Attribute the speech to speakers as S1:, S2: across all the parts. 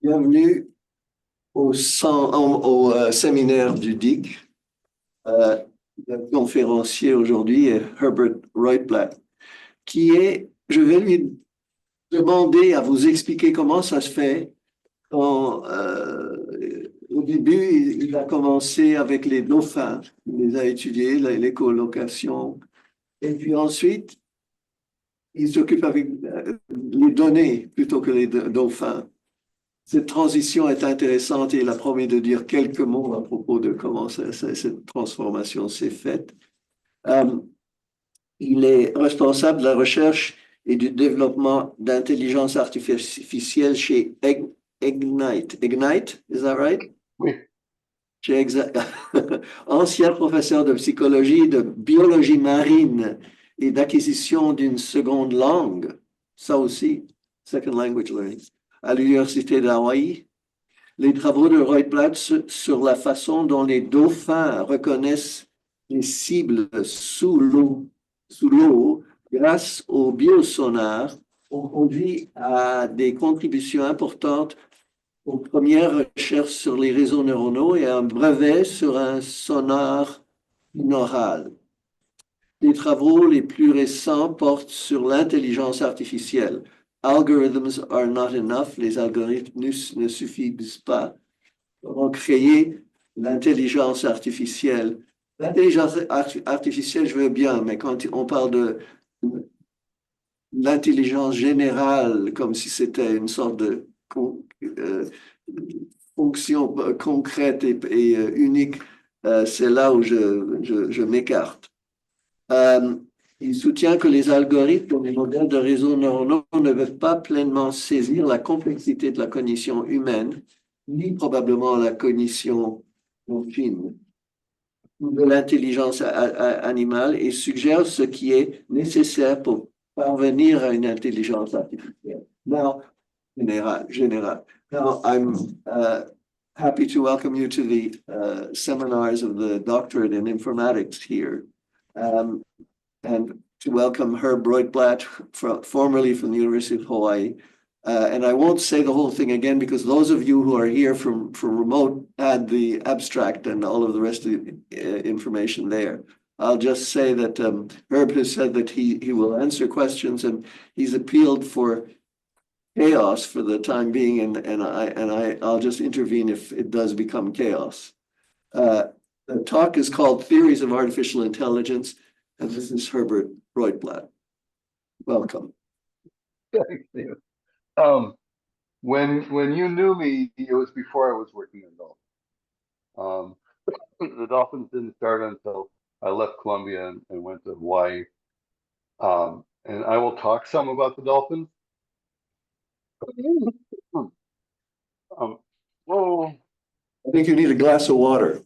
S1: Bienvenue au séminaire du DIC. Le conférencier aujourd'hui est Herbert ROITBLAT, je vais lui demander à vous expliquer comment ça se fait. Au début, il a commencé avec les dauphins, il les a étudiés, l'écolocation, et puis ensuite, il s'occupe avec les données plutôt que les dauphins. Cette transition est intéressante et il a promis de dire quelques mots à propos de comment cette transformation s'est faite. Il est responsable de la recherche et du développement d'intelligence artificielle chez Ignite. Ignite, is that right?
S2: Oui.
S1: Ancien professeur de psychologie, de biologie marine et d'acquisition d'une seconde langue, ça aussi, second language learning, à l'Université d'Hawaï. Les travaux de ROITBLAT sur la façon dont les dauphins reconnaissent les cibles sous l'eau grâce au biosonar ont conduit à des contributions importantes aux premières recherches sur les réseaux neuronaux et à un brevet sur un sonar binaural. Les travaux les plus récents portent sur l'intelligence artificielle. Algorithms are not enough, les algorithmes ne suffisent pas pour créer l'intelligence artificielle. L'intelligence artificielle, je veux bien, mais quand on parle de l'intelligence générale, comme si c'était une sorte de fonction concrète et unique, c'est là où je m'écarte. Il soutient que les algorithmes ou les modèles de réseaux neuronaux ne peuvent pas pleinement saisir la complexité de la cognition humaine, ni probablement la cognition fine de l'intelligence animale et suggère ce qui est nécessaire pour parvenir à une intelligence artificielle. Now, général. Now, I'm happy to welcome you to the seminars of the doctorate in informatics here. And to welcome Herb ROITBLAT, formerly from the University of Hawaii. And I won't say the whole thing again because those of you who are here from remote had the abstract and all of the rest of the information there. I'll just say that Herb has said that he will answer questions and he's appealed for chaos for the time being, and I'll just intervene if it does become chaos. The talk is called Theories of Artificial Intelligence, and this is Herbert ROITBLAT. Welcome.
S2: Thank you. When you knew me, it was before I was working on dolphins. The dolphins didn't start until I left Columbia and went to Hawaii. And I will talk some about the dolphins.
S1: I think you need a glass of water.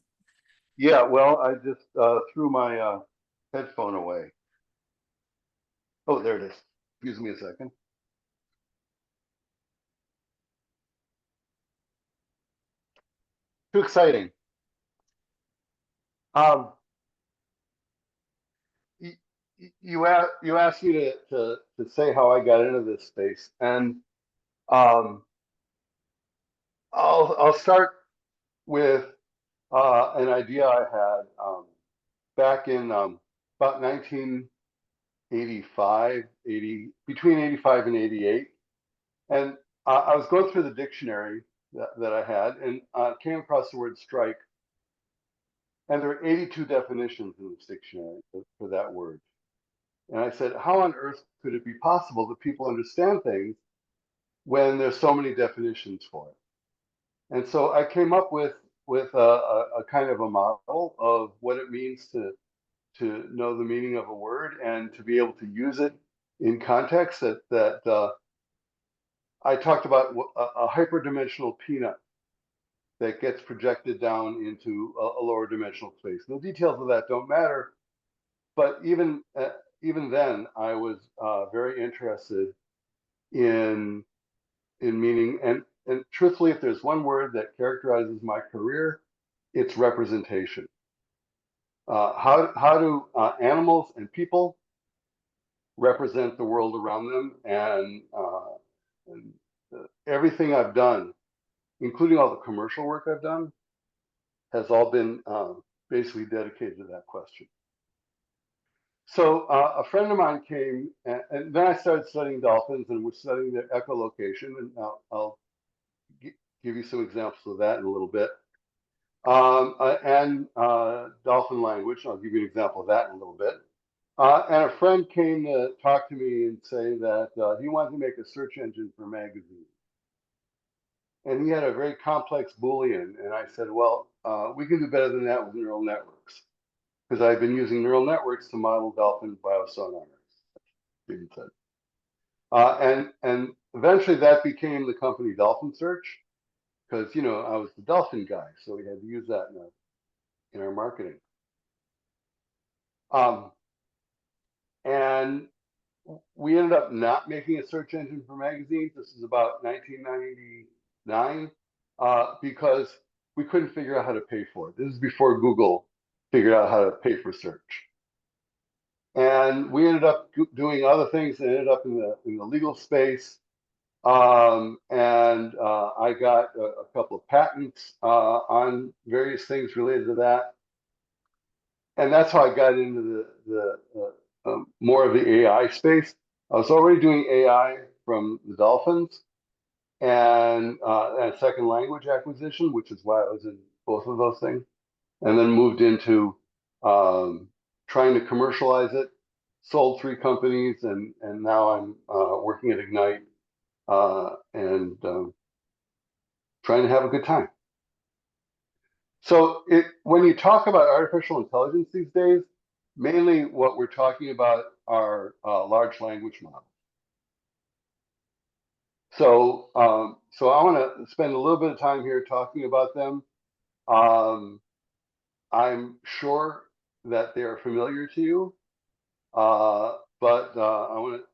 S2: Yeah, well, I just threw my headphone away. Oh, there it is. Excuse me a second. Too exciting. You asked me to say how I got into this space, and I'll start with an idea I had back in about 1985, between 85 and 88, and I was going through the dictionary that I had and came across the word strike, and there are 82 definitions in this dictionary for that word. And I said, how on earth could it be possible that people understand things when there's so many definitions for it? And so I came up with a kind of a model of what it means to know the meaning of a word and to be able to use it in context that I talked about a hyperdimensional peanut that gets projected down into a lower dimensional space. The details of that don't matter, but even then, I was very interested in meaning. And truthfully, if there's one word that characterizes my career, it's representation. How do animals and people represent the world around them? And everything I've done including all the commercial work I've done, has all been basically dedicated to that question. So a friend of mine came, and then I started studying dolphins and was studying their echolocation, and I'll give you some examples of that in a little bit. And dolphin language, I'll give you an example of that in a little bit. And a friend came to talk to me and say that he wanted to make a search engine for magazines. And he had a very complex Boolean, and I said, well, we can do better than that with neural networks, because I've been using neural networks to model dolphin biosonars, Stephen said. And eventually that became the company Dolphin Search, because, you know, I was the dolphin guy, so we had to use that in our marketing. And we ended up not making a search engine for magazines. This is about 1999, because we couldn't figure out how to pay for it. This is before Google figured out how to pay for search. And we ended up doing other things that ended up in the legal space. And I got a couple of patents on various things related to that. And that's how I got into the more of the AI space. I was already doing AI from the dolphins and second language acquisition, which is why I was in both of those things, and then moved into trying to commercialize it, sold 3 companies, and now I'm working at Ignite and trying to have a good time. So when you talk about artificial intelligence these days, mainly what we're talking about are large language models. So so I want to spend a little bit of time here talking about them. I'm sure that they are familiar to you, but I want to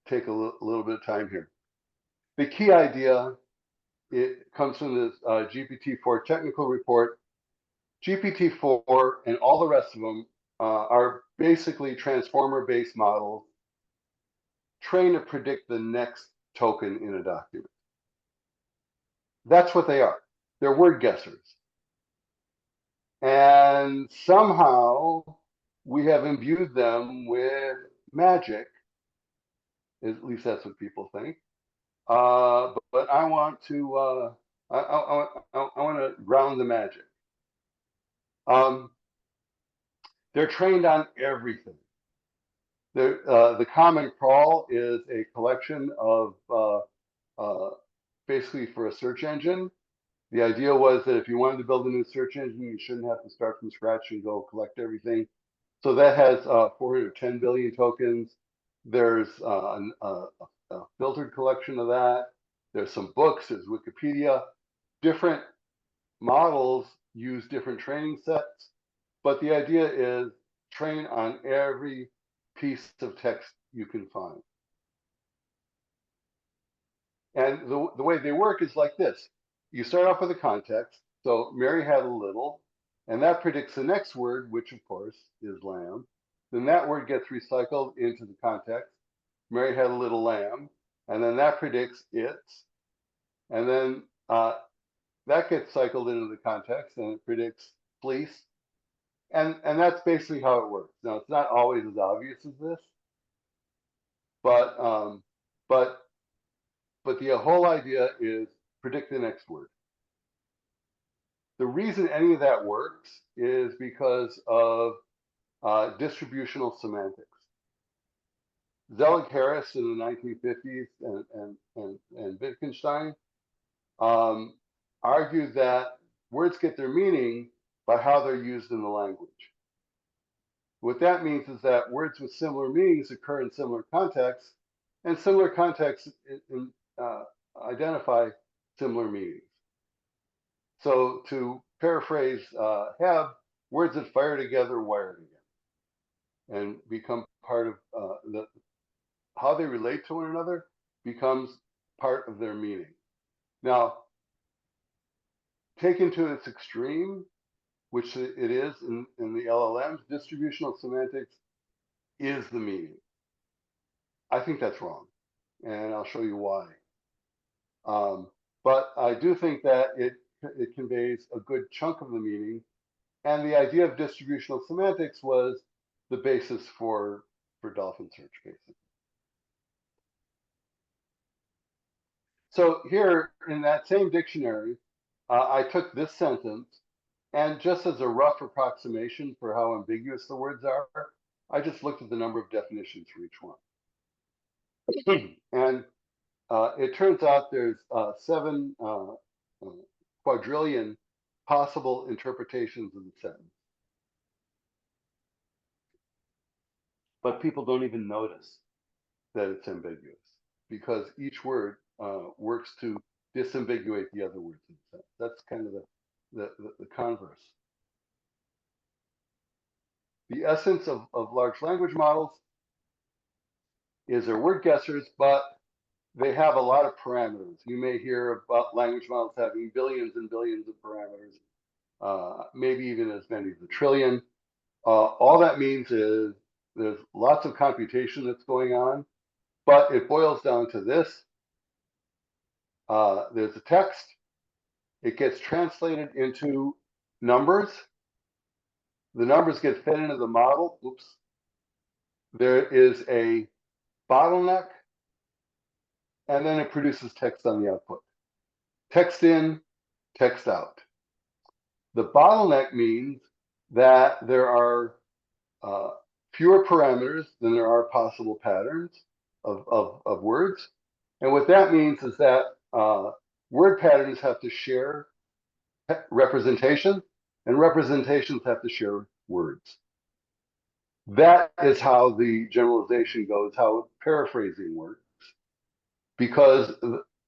S2: take a little bit of time here. The key idea, it comes from this GPT-4 technical report. GPT-4 and all the rest of them are basically transformer-based models trained to predict the next token in a document. That's what they are. They're word guessers. And somehow we have imbued them with magic. At least that's what people think. But I want to I want to ground the magic. They're trained on everything. The Common Crawl is a collection of basically for a search engine. The idea was that if you wanted to build a new search engine, you shouldn't have to start from scratch and go collect everything. So that has 410 billion tokens. There's a filtered collection of that. There's some books, there's Wikipedia. Different models use different training sets, but the idea is train on every piece of text you can find. And the way they work is like this. You start off with a context. So Mary had a little, and that predicts the next word, which of course is lamb. Then that word gets recycled into the context. Mary had a little lamb, and then that predicts its. And then that gets cycled into the context, and it predicts fleece. And that's basically how it works. Now, it's not always as obvious as this, but the whole idea is predict the next word. The reason any of that works is because of distributional semantics. Zelig-Harris in the 1950s and Wittgenstein argued that words get their meaning by how they're used in the language. What that means is that words with similar meanings occur in similar contexts, and similar contexts identify similar meanings. So to paraphrase Hebb, words that fire together wire together and become part of how they relate to one another becomes part of their meaning. Now, taken to its extreme, which it is in the LLMs, distributional semantics is the meaning. I think that's wrong, and I'll show you why. but I do think that it conveys a good chunk of the meaning. And the idea of distributional semantics was the basis for dolphin search, basically. So here in that same dictionary, I took this sentence, and just as a rough approximation for how ambiguous the words are, I just looked at the number of definitions for each one. And it turns out there's 7 quadrillion possible interpretations of the sentence. But people don't even notice that it's ambiguous, because each word works to disambiguate the other words in the sentence. That's kind of the converse. The essence of large language models is they're word guessers, but they have a lot of parameters. You may hear about language models having billions and billions of parameters, maybe even as many as a trillion. All that means is there's lots of computation that's going on, but it boils down to this. There's a text. It gets translated into numbers. The numbers get fed into the model. Oops. There is a bottleneck, and then it produces text on the output. Text in, text out. The bottleneck means that there are fewer parameters than there are possible patterns of words. And what that means is that word patterns have to share representation, and representations have to share words. That is how the generalization goes, how paraphrasing works, because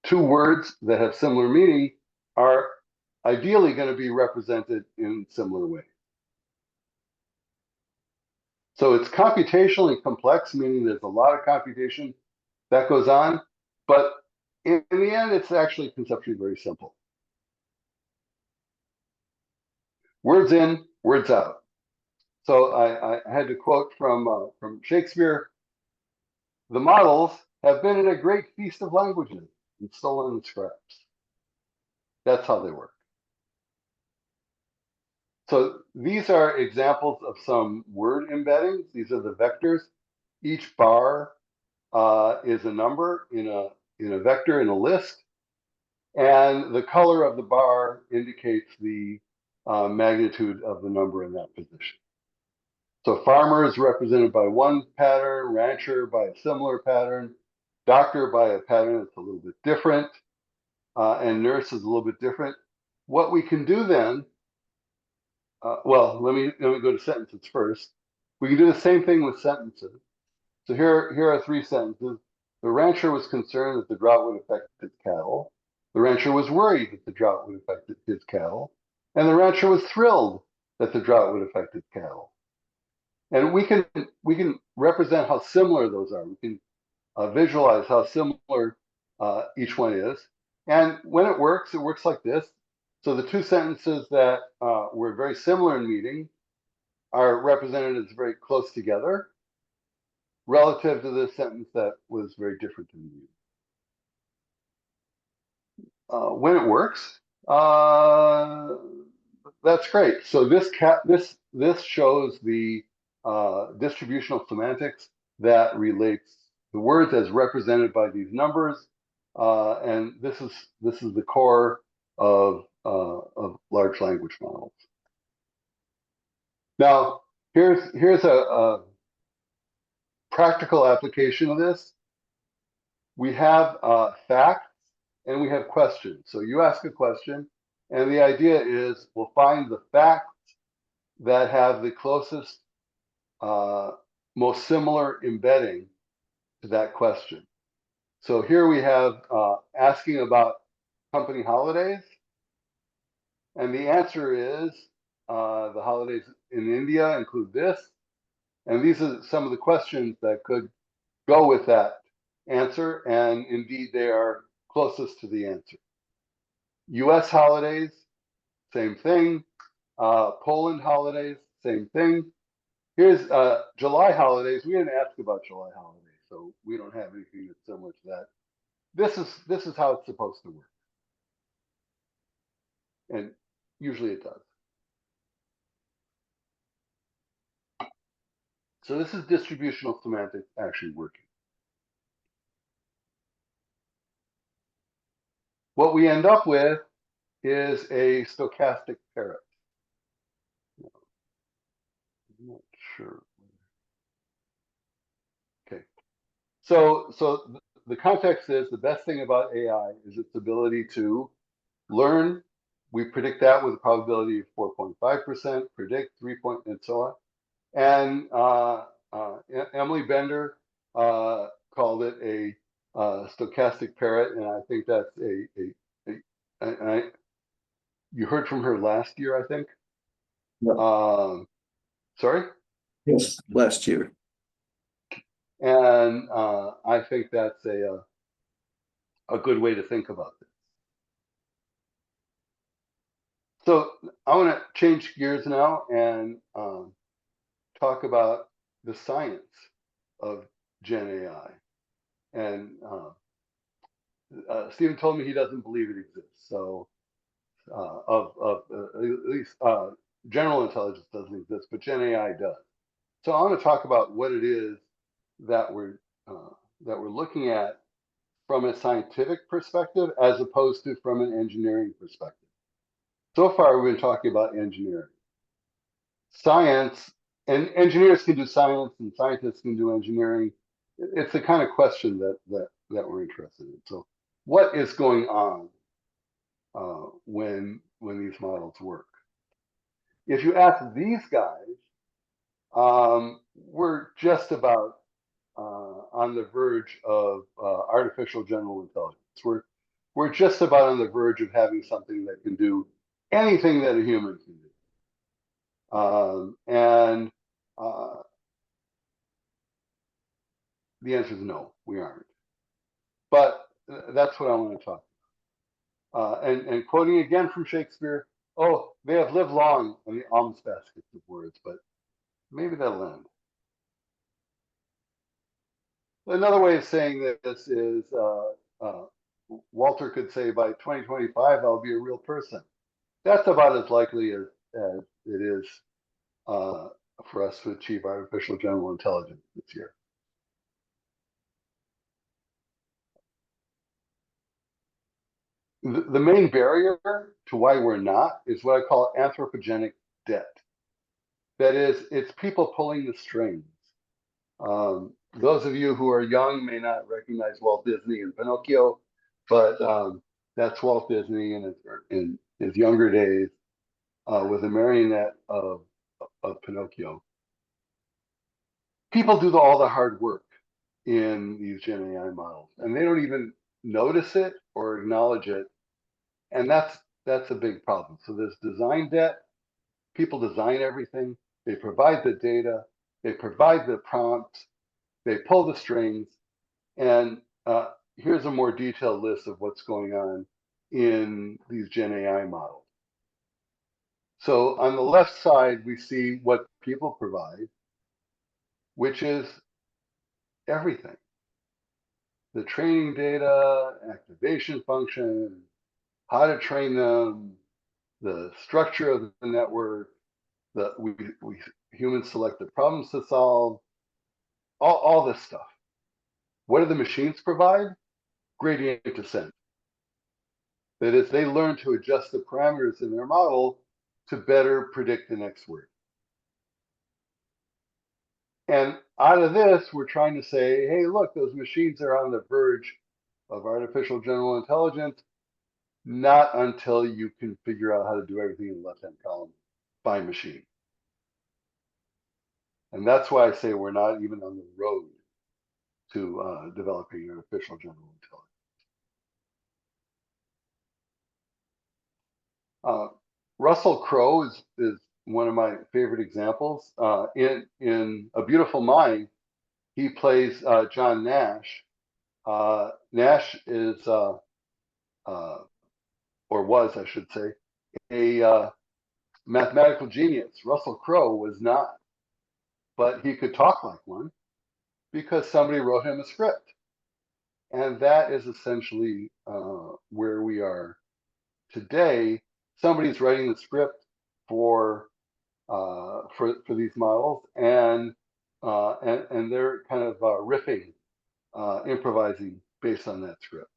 S2: 2 words that have similar meaning are ideally going to be represented in similar ways. So it's computationally complex, meaning there's a lot of computation that goes on, but in the end, it's actually conceptually very simple. Words in, words out. So I had to quote from Shakespeare: "The models have been at a great feast of languages and stolen the scraps." That's how they work. So these are examples of some word embeddings. These are the vectors. Each bar is a number in a vector in a list, and the color of the bar indicates the magnitude of the number in that position. So farmer is represented by one pattern, rancher by a similar pattern, doctor by a pattern that's a little bit different, and nurse is a little bit different. What we can do then, well, let me go to sentences first. We can do the same thing with sentences. So here are 3 sentences. The rancher was concerned that the drought would affect his cattle. The rancher was worried that the drought would affect his cattle. And the rancher was thrilled that the drought would affect his cattle. And we can represent how similar those are. We can visualize how similar each one is. And when it works like this. So the 2 sentences that were very similar in meaning are represented as very close together relative to the sentence that was very different in meaning. When it works, that's great. So this shows the distributional semantics that relates the words as represented by these numbers, and this is the core of large language models. Now, here's a practical application of this. We have facts and we have questions. So you ask a question, and the idea is we'll find the facts that have the closest, most similar embedding to that question. So here we have asking about company holidays, and the answer is the holidays in India include this, and these are some of the questions that could go with that answer, and indeed they are closest to the answer. US holidays, same thing. Poland holidays, same thing. Here's July holidays. We didn't ask about July holidays, so we don't have anything that's similar to that. This is how it's supposed to work. And usually it does. So this is distributional semantics actually working. What we end up with is a stochastic parrot. I'm not sure. Okay. So the context is the best thing about AI is its ability to learn. We predict that with a probability of 4.5%, predict 3 point, and so on. And Emily Bender called it a stochastic parrot, and I think that's you heard from her last year, I think.
S1: Yeah.
S2: Sorry?
S1: Yes, last year.
S2: And I think that's a good way to think about this. So I want to change gears now and talk about the science of GenAI. And Stephen told me he doesn't believe it exists. So at least general intelligence doesn't exist, but GenAI does. So I want to talk about what it is that we're looking at from a scientific perspective as opposed to from an engineering perspective. So far, we've been talking about engineering. Science, and engineers can do science and scientists can do engineering. It's the kind of question that we're interested in. So what is going on when these models work? If you ask these guys, we're just about on the verge of artificial general intelligence. We're just about on the verge of having something that can do anything that a human can do. And the answer is no, we aren't. But that's what I want to talk about. And quoting again from Shakespeare, oh, they have lived long on the alms baskets of words, but maybe that'll end. Another way of saying this is Walter could say by 2025, I'll be a real person. That's about as likely as it is for us to achieve artificial general intelligence this year. The main barrier to why we're not is what I call anthropogenic debt. That is, it's people pulling the strings. Those of you who are young may not recognize Walt Disney and Pinocchio, but that's Walt Disney in his younger days with a marionette of Pinocchio. People do all the hard work in these GenAI models, and they don't even notice it or acknowledge it, and that's a big problem. So there's design debt. People design everything. They provide the data. They provide the prompts. They pull the strings. And here's a more detailed list of what's going on in these GenAI models. So on the left side, we see what people provide, which is everything. The training data, activation function, how to train them, the structure of the network, we humans select the problems to solve, all this stuff. What do the machines provide? Gradient descent. That is, they learn to adjust the parameters in their model to better predict the next word. And out of this, we're trying to say, hey, look, those machines are on the verge of artificial general intelligence, not until you can figure out how to do everything in the left-hand column by machine. And that's why I say we're not even on the road to developing artificial general intelligence. Russell Crowe is one of my favorite examples. In A Beautiful Mind, he plays John Nash. Nash is, or was, I should say, a mathematical genius. Russell Crowe was not, but he could talk like one because somebody wrote him a script. And that is essentially where we are today. somebody's writing the script for these models, and they're kind of riffing, improvising based on that script.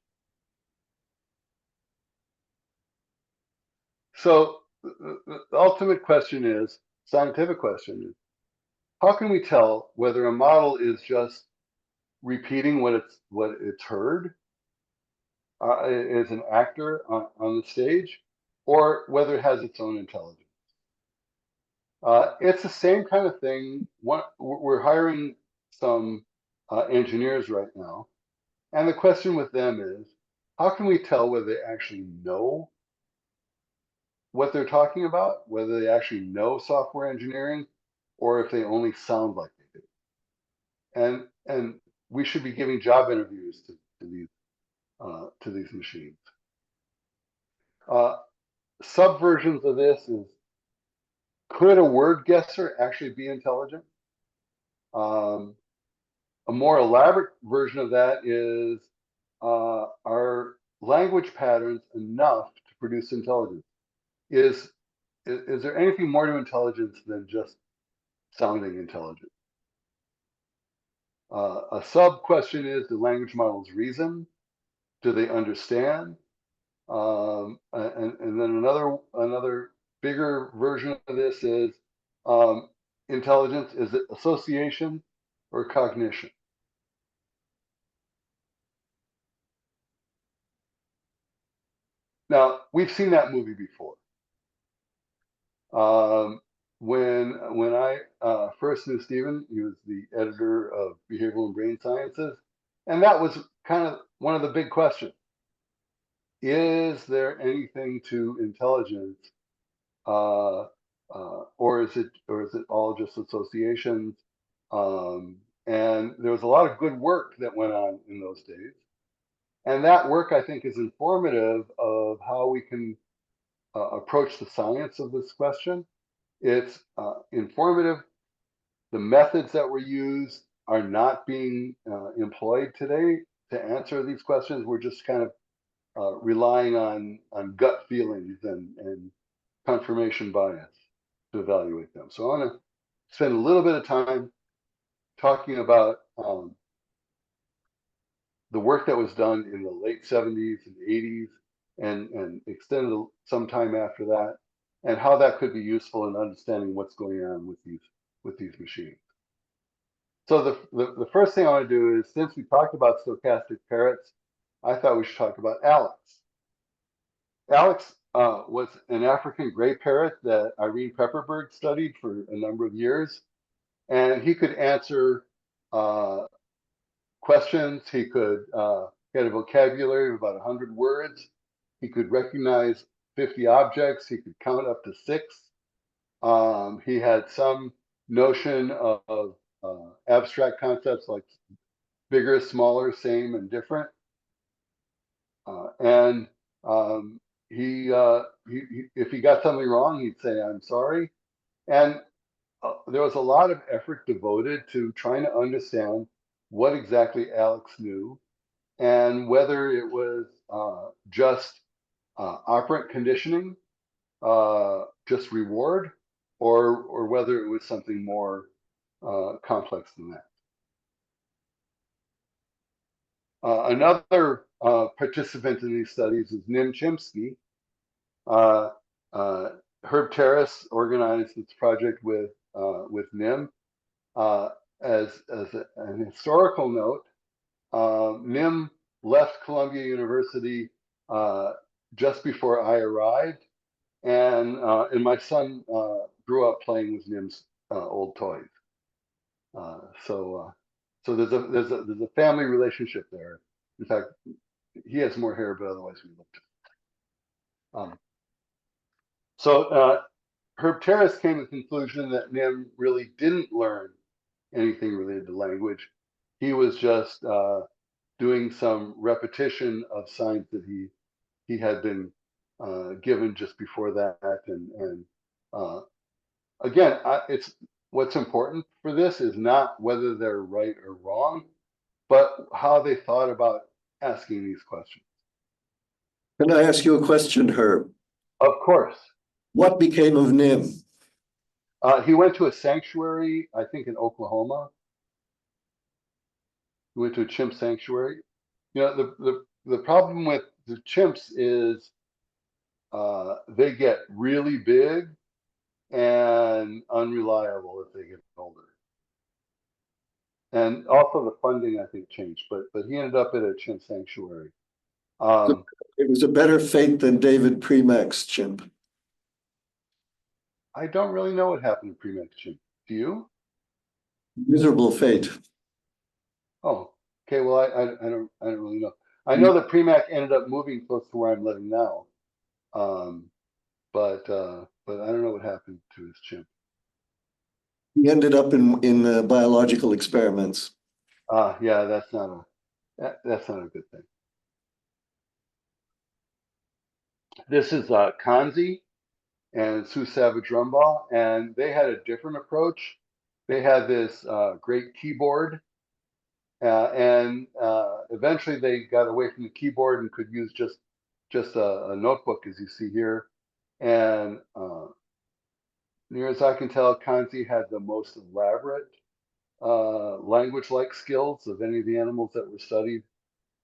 S2: So the ultimate question is, scientific question is, how can we tell whether a model is just repeating what it's heard as an actor on the stage, or whether it has its own intelligence? It's the same kind of thing. We're hiring some engineers right now, and the question with them is, how can we tell whether they actually know what they're talking about, whether they actually know software engineering, or if they only sound like they do? And we should be giving job interviews to these machines. Subversions of this is, could a word guesser actually be intelligent? A more elaborate version of that is, are language patterns enough to produce intelligence? Is there anything more to intelligence than just sounding intelligent? A sub question is, do language models reason? Do they understand? And then another bigger version of this is, intelligence, is it association or cognition? Now, we've seen that movie before. When I first knew Stephen, he was the editor of Behavioral and Brain Sciences, and that was kind of one of the big questions. Is there anything to intelligence, or is it all just associations? And there was a lot of good work that went on in those days, and that work, I think, is informative of how we can approach the science of this question. It's informative. The methods that were used are not being employed today to answer these questions. We're just kind of relying on gut feelings and confirmation bias to evaluate them. So I want to spend a little bit of time talking about the work that was done in the late 70s and 80s and extended some time after that, and how that could be useful in understanding what's going on with these machines. So the first thing I want to do is, since we talked about stochastic parrots, I thought we should talk about Alex. Alex was an African gray parrot that Irene Pepperberg studied for a number of years, and he could answer questions. He had a vocabulary of about 100 words. He could recognize 50 objects. He could count up to 6. He had some notion of abstract concepts like bigger, smaller, same, and different. If he got something wrong, he'd say, "I'm sorry." And there was a lot of effort devoted to trying to understand what exactly Alex knew, and whether it was just operant conditioning, just reward, or whether it was something more complex than that. Another participant in these studies is Nim Chomsky. Herb Terrace organized this project with Nim. As an historical note, Nim left Columbia University just before I arrived, and my son grew up playing with Nim's old toys. So there's a family relationship there. In fact, he has more hair, but otherwise we looked. So Herb Terrace came to the conclusion that Nim really didn't learn anything related to language. He was just doing some repetition of science that he had been given just before that. And again, it's what's important for this is not whether they're right or wrong, but how they thought about asking these questions.
S1: Can I ask you a question, Herb?
S2: Of course.
S1: What became of Nim?
S2: He went to a sanctuary, I think in Oklahoma. He went to a chimp sanctuary. You know, the problem with the chimps is they get really big and unreliable if they get older. And also the funding, I think, changed, but he ended up at a chimp sanctuary.
S1: It was a better fate than David Premack's chimp.
S2: I don't really know what happened to Premack's chimp. Do you?
S1: Miserable fate.
S2: Oh, okay. Well, I don't really know. I know that Premack ended up moving close to where I'm living now, but I don't know what happened to his chimp.
S1: He ended up in biological experiments.
S2: Yeah, that's not a good thing. This is Kanzi and Sue Savage Rumbaugh, and they had a different approach. They had this great keyboard, and eventually they got away from the keyboard and could use just a notebook, as you see here. And near as I can tell, Kanzi had the most elaborate language-like skills of any of the animals that were studied,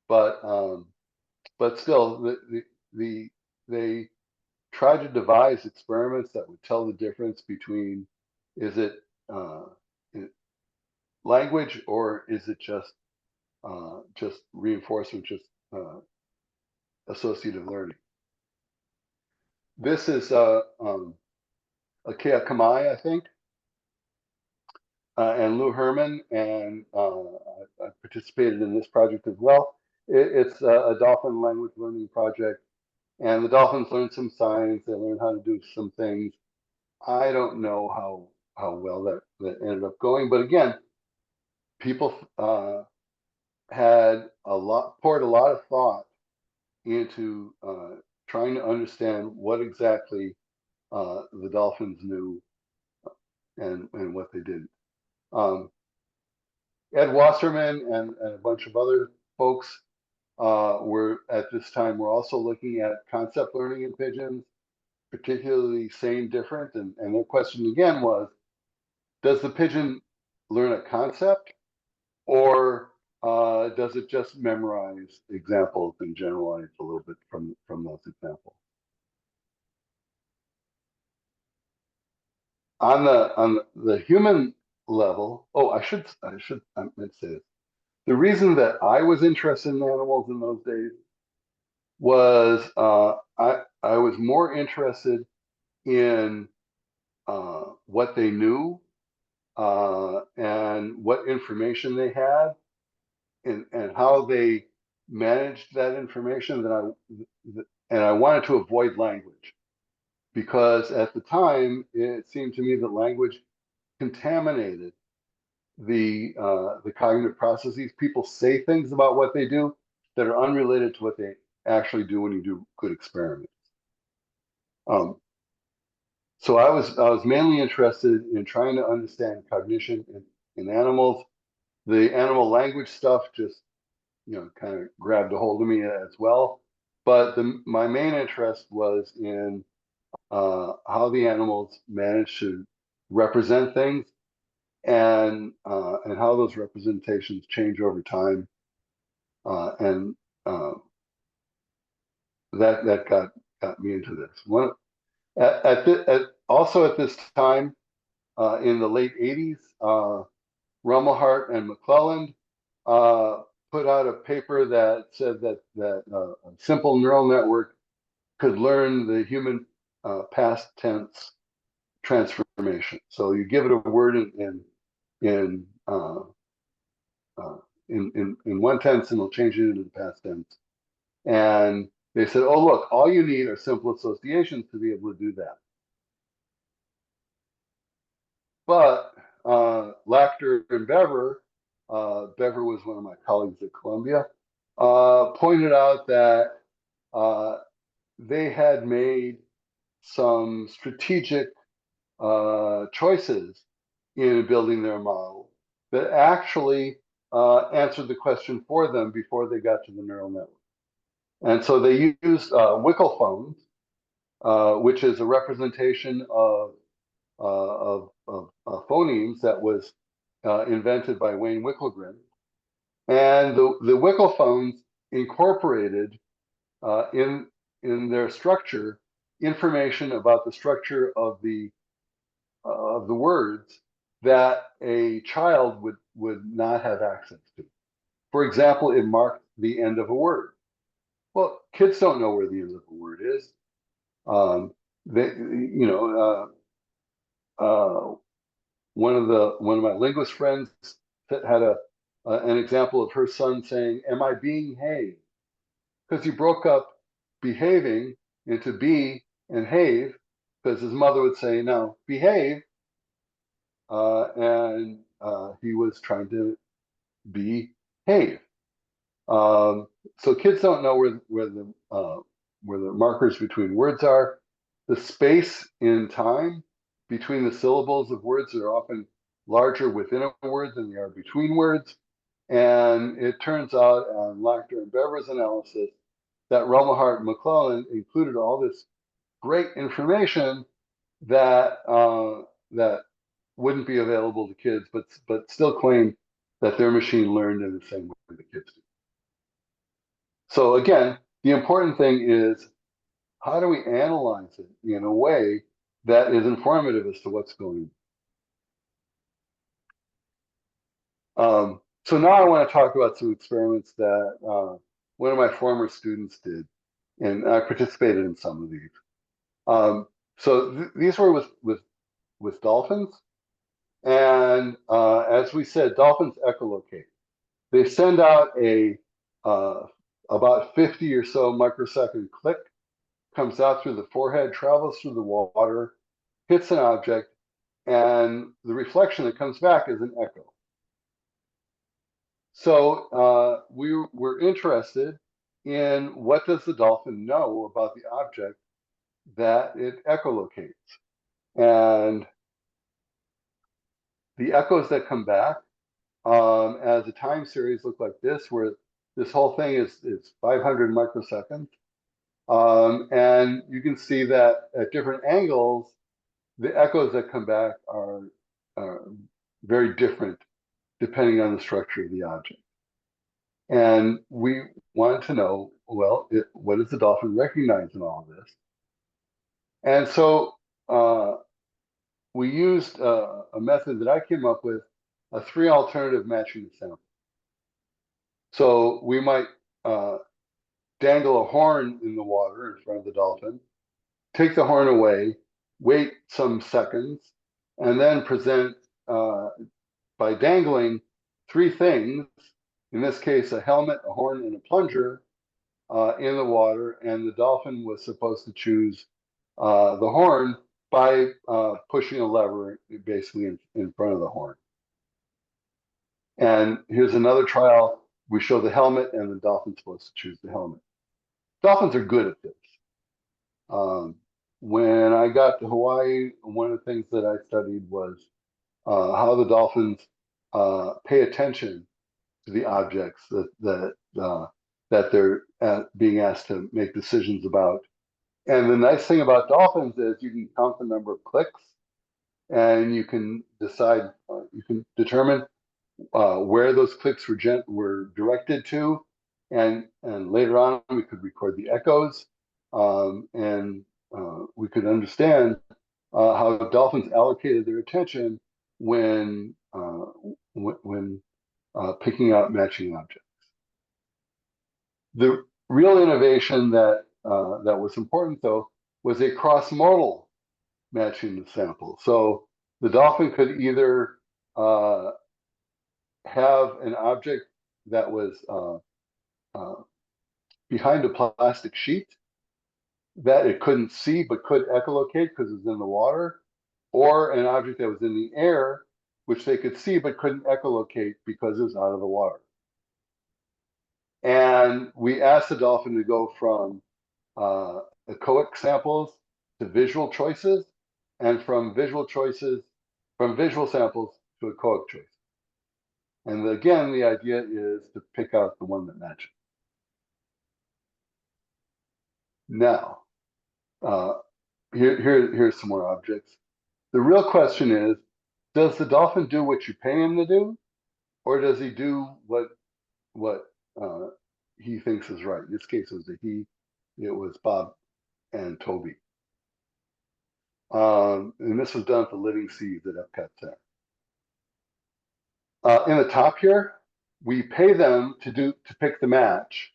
S2: but still, they tried to devise experiments that would tell the difference between is it language or is it just reinforcement, just associative learning. This is Akea Kamai, I think, and Lou Herman, and I participated in this project as well. It's a dolphin language learning project, and the dolphins learn some science. They learn how to do some things. I don't know how well that ended up going, but again, people had poured a lot of thought into trying to understand what exactly the dolphins knew and what they did. Ed Wasserman and a bunch of other folks were at this time were also looking at concept learning in pigeons, particularly same different, and their question again was, does the pigeon learn a concept, or does it just memorize examples and generalize a little bit from those examples? On the human level, I meant to say this. The reason that I was interested in animals in those days was I was more interested in what they knew and what information they had and how they managed that information and I wanted to avoid language, because at the time it seemed to me that language contaminated the cognitive processes. People say things about what they do that are unrelated to what they actually do when you do good experiments. So I was mainly interested in trying to understand cognition in animals. The animal language stuff just kind of grabbed a hold of me as well. But my main interest was in how the animals managed to represent things and how those representations change over time. That got me into this. Also at this time, in the late 80s, Rumelhart and McClelland put out a paper that said that a simple neural network could learn the human past tense transformation. So you give it a word in one tense, and it'll change it into the past tense. And they said, oh, look, all you need are simple associations to be able to do that. But Lachter and Bever was one of my colleagues at Columbia, pointed out that they had made some strategic choices in building their model that actually answered the question for them before they got to the neural network. And so they used Wickle phones which is a representation of phonemes that was invented by Wayne Wickelgren. And the Wickelphones incorporated in their structure information about the structure of the words that a child would not have access to. For example, it marked the end of a word. Well, kids don't know where the end of a word is. One of my linguist friends had an example of her son saying, "Am I being behaved?" Because he broke up behaving into be and have, because his mother would say, "No, behave," and he was trying to behave. So kids don't know where the markers between words are. The space in time between the syllables of words are often larger within a word than they are between words. And it turns out on Lachter and Bever's analysis that Romahart and McClellan included all this great information that that wouldn't be available to kids, but still claim that their machine learned in the same way the kids do. So again, the important thing is, how do we analyze it in a way that is informative as to what's going on? So now I want to talk about some experiments that one of my former students did, and I participated in some of these. So these were with dolphins, and as we said, dolphins echolocate. They send out a about 50 or so microsecond click, comes out through the forehead, travels through the water, hits an object, and the reflection that comes back is an echo. So we were interested in what does the dolphin know about the object that it echolocates. And the echoes that come back as a time series look like this, where this whole thing is 500 microseconds. And you can see that at different angles, the echoes that come back are very different depending on the structure of the object. And we wanted to know, well, what does the dolphin recognize in all of this? And so we used a method that I came up with, a 3 alternative matching sample. So we might dangle a horn in the water in front of the dolphin, take the horn away, wait some seconds, and then present by dangling 3 things, in this case, a helmet, a horn, and a plunger in the water, and the dolphin was supposed to choose the horn by pushing a lever basically in front of the horn. And here's another trial. We show the helmet, and the dolphin's supposed to choose the helmet. Dolphins are good at this. When I got to Hawaii, one of the things that I studied was how the dolphins pay attention to the objects that they're being asked to make decisions about. And the nice thing about dolphins is you can count the number of clicks, and you can decide, you can determine where those clicks were directed to, and later on we could record the echoes, and we could understand how dolphins allocated their attention when picking out matching objects. The real innovation that was important, though, was a cross-modal matching the sample. So the dolphin could either have an object that was behind a plastic sheet that it couldn't see but could echolocate because it was in the water, or an object that was in the air which they could see but couldn't echolocate because it was out of the water. And we asked the dolphin to go from echoic samples to visual choices, and from visual samples to echoic choices. And again, the idea is to pick out the one that matches. Now, here's some more objects. The real question is, does the dolphin do what you pay him to do, or does he do what he thinks is right? In this case, it was a he. It was Bob and Toby. And this was done for living seeds at Epcot Center. In the top here, we pay them to pick the match,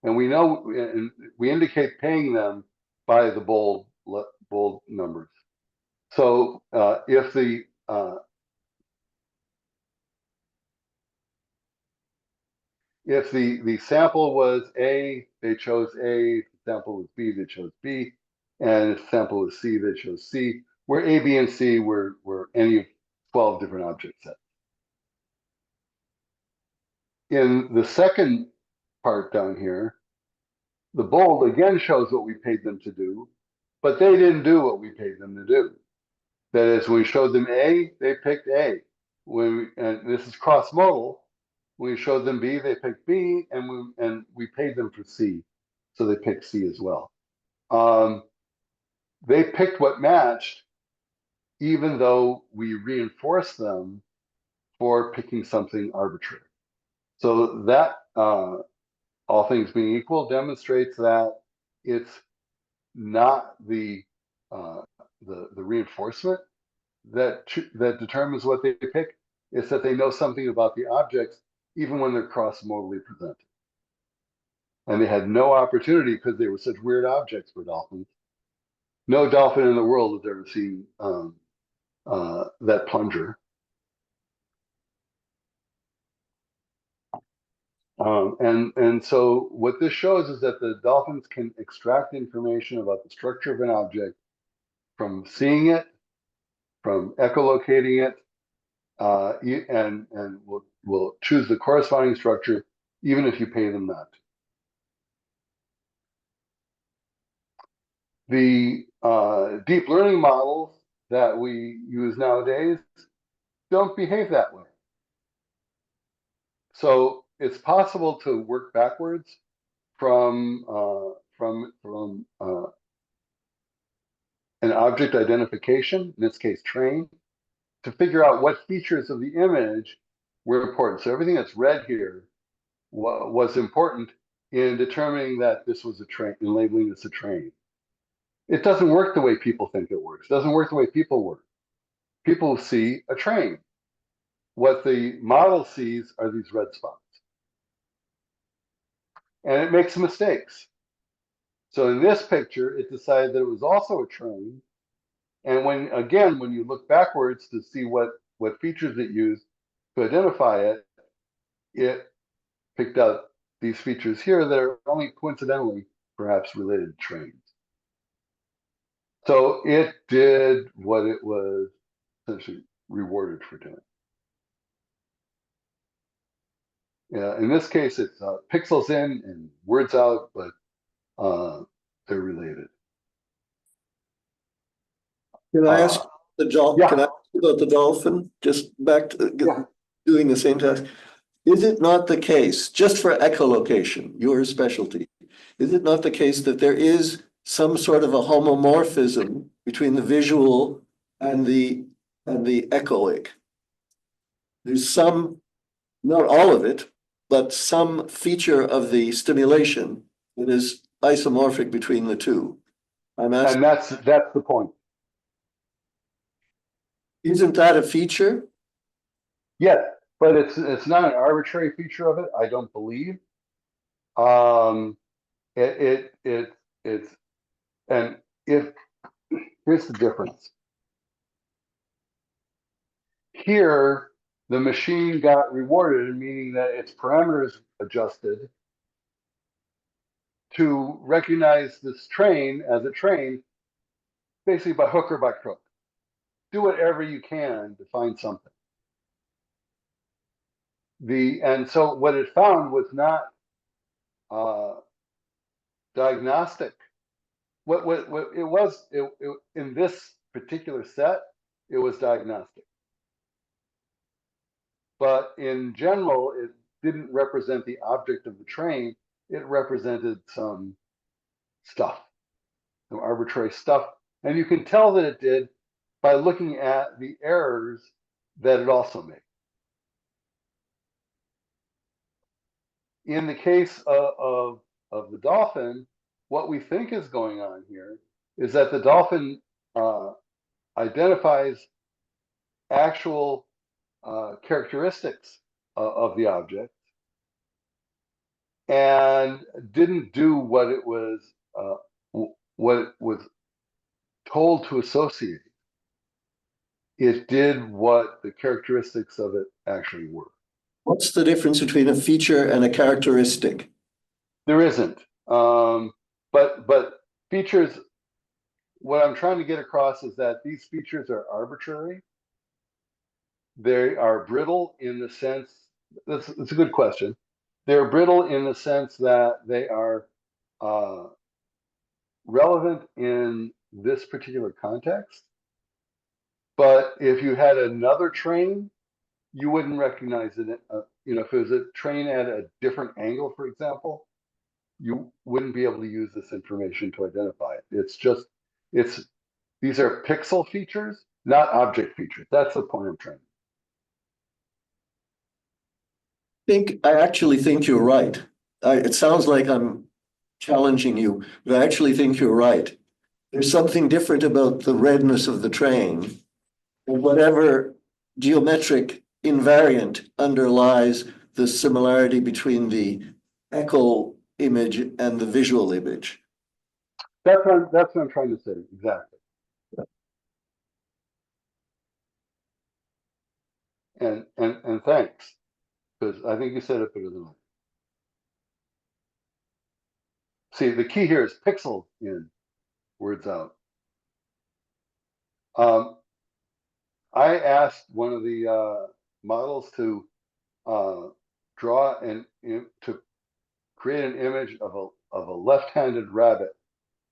S2: and we know, and we indicate paying them by the bold numbers. So if the sample was A, they chose A. If the sample was B, they chose B. And if the sample was C, they chose C. Where A, B, and C were any of 12 different object sets. In the second part down here, the bold again shows what we paid them to do, but they didn't do what we paid them to do. That is, when we showed them A, they picked A. And this is cross-modal. When we showed them B, they picked B, and we paid them for C, so they picked C as well. They picked what matched, even though we reinforced them for picking something arbitrary. So that, all things being equal, demonstrates that it's not the reinforcement that determines what they pick. It's that they know something about the objects, even when they're cross-modally presented. And they had no opportunity because they were such weird objects for dolphins. No dolphin in the world has ever seen that plunger. And so what this shows is that the dolphins can extract information about the structure of an object from seeing it, from echolocating it, and will choose the corresponding structure even if you pay them not to. The deep learning models that we use nowadays don't behave that way. So it's possible to work backwards from an object identification, in this case train, to figure out what features of the image were important. So everything that's red here was important in determining that this was a train, in labeling this a train. It doesn't work the way people think it works. It doesn't work the way people work. People see a train. What the model sees are these red spots. And it makes mistakes. So in this picture, it decided that it was also a train. And when you look backwards to see what features it used to identify it, it picked out these features here that are only coincidentally perhaps related to trains. So it did what it was essentially rewarded for doing. In this case, it's pixels in and words out, but they're related.
S1: Can I ask the dolphin?
S2: Yeah.
S1: Can I ask about the dolphin? Just back to doing the same task. Is it not the case, just for echolocation, your specialty, is it not the case that there is some sort of a homomorphism between the visual and the echoic? There's some, not all of it, but some feature of the stimulation that is isomorphic between the two. I'm asking,
S2: and that's the point.
S1: Isn't that a feature?
S2: Yes, but it's not an arbitrary feature of it, I don't believe. Here's the difference. Here, the machine got rewarded, meaning that its parameters adjusted to recognize this train as a train, basically by hook or by crook. Do whatever you can to find something. And so what it found was not diagnostic. What it was in this particular set, it was diagnostic. But in general, it didn't represent the object of the train. It represented some stuff, some arbitrary stuff And you can tell that it did by looking at the errors that it also made. In the case of the dolphin, what we think is going on here is that the dolphin identifies actual characteristics of the object and didn't do what it was told to associate. It did what the characteristics of it actually were.
S1: What's the difference between a feature and a characteristic?
S2: There isn't. But features, what I'm trying to get across is that these features are arbitrary. They are brittle in the sense, that's a good question. They're brittle in the sense that they are relevant in this particular context. But if you had another train, you wouldn't recognize it. If it was a train at a different angle, for example, you wouldn't be able to use this information to identify it. These are pixel features, not object features. That's the point I'm trying.
S1: I actually think you're right. It sounds like I'm challenging you, but I actually think you're right. There's something different about the redness of the train, or whatever geometric invariant underlies the similarity between the echo image and the visual image.
S2: That's what I'm trying to say, exactly. And thanks, because I think you said it better than I. See, the key here is pixel in, words out. I asked one of the models to draw to create an image of a left-handed rabbit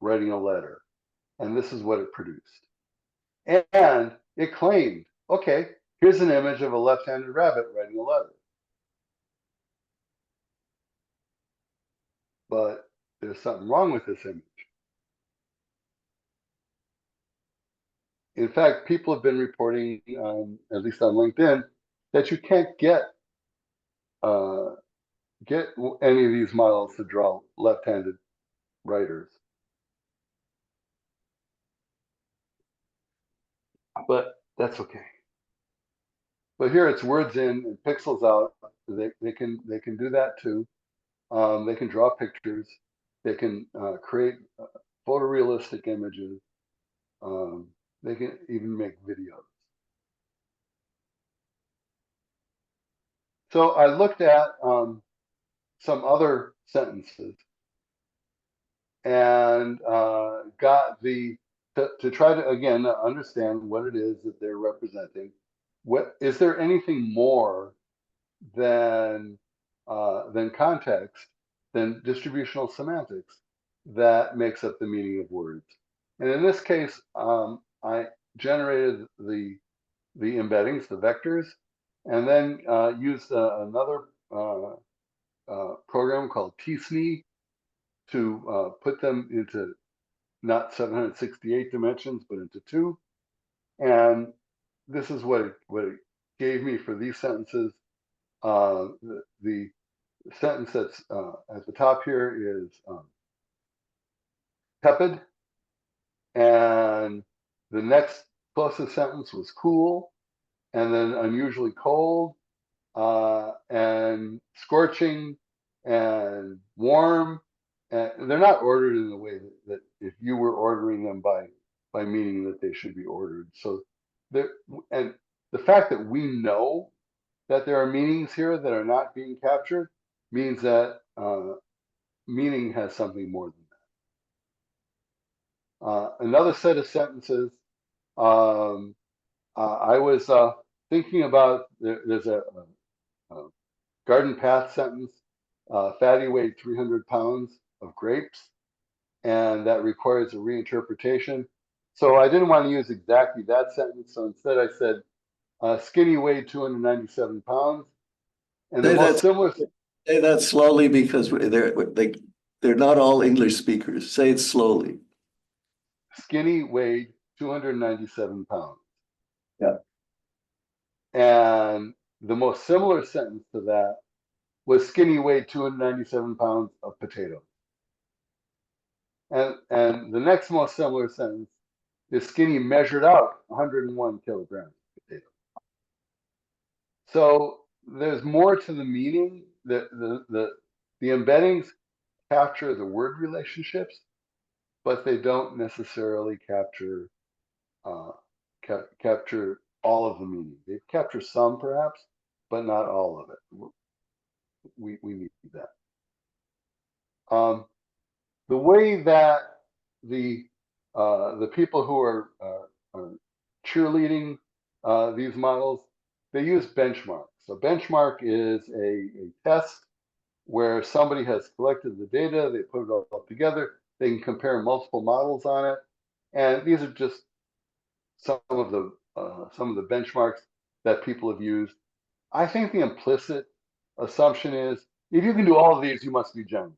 S2: writing a letter, and this is what it produced. And it claimed, okay, here's an image of a left-handed rabbit writing a letter. But there's something wrong with this image. In fact, people have been reporting, at least on LinkedIn, that you can't get any of these models to draw left-handed writers. But that's okay. But here it's words in and pixels out. They can do that too. They can draw pictures. They can create photorealistic images. They can even make videos. So I looked at some other sentences and got to try to, again, understand what it is that they're representing. Is there anything more than context, than distributional semantics that makes up the meaning of words? And in this case, I generated the embeddings, the vectors, and then used another program called TITRE to put them into not 768 dimensions, but into 2. And this is what it gave me for these sentences. The sentence that's at the top here is tepid, and the next closest sentence was cool, and then unusually cold, and scorching, and warm. And they're not ordered in the way that if you were ordering them by meaning that they should be ordered. So and the fact that we know that there are meanings here that are not being captured means that meaning has something more than that. Another set of sentences, I was thinking about, there's a garden path sentence, Fatty weighed 300 pounds of grapes, and that requires a reinterpretation. So I didn't want to use exactly that sentence, so instead I said, Skinny weighed 297 pounds. And the most similar.
S1: Say that slowly, because they're not all English speakers. Say it slowly.
S2: Skinny weighed 297 pounds.
S1: Yeah.
S2: And the most similar sentence to that was Skinny weighed 297 pounds of potatoes. And the next most similar sentence is Skinny measured out 101 kilograms of potatoes. So there's more to the meaning. The embeddings capture the word relationships, but they don't necessarily capture capture all of the meaning. They capture some, perhaps, but not all of it. We need that. The way that the people who are cheerleading these models, they use benchmarks. So benchmark is a test where somebody has collected the data, they put it all together, they can compare multiple models on it, and these are just some of the benchmarks that people have used. I think the implicit assumption is if you can do all of these, you must be general,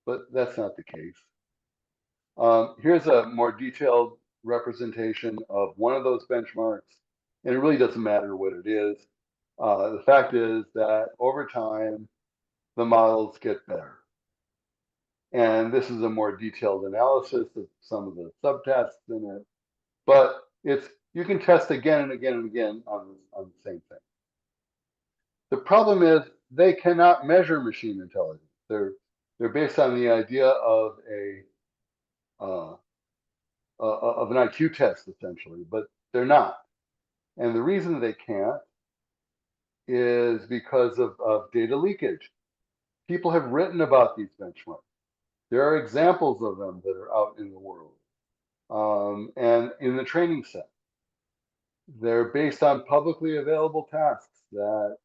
S2: but that's not the case. Here's a more detailed representation of one of those benchmarks, and it really doesn't matter what it is. The fact is that over time, the models get better. And this is a more detailed analysis of some of the subtests in it, but you can test again and again and again on the same thing. The problem is they cannot measure machine intelligence. They're based on the idea of an IQ test, essentially, but they're not. And the reason they can't is because of data leakage. People have written about these benchmarks. There are examples of them that are out in the world and in the training set. They're based on publicly available tasks that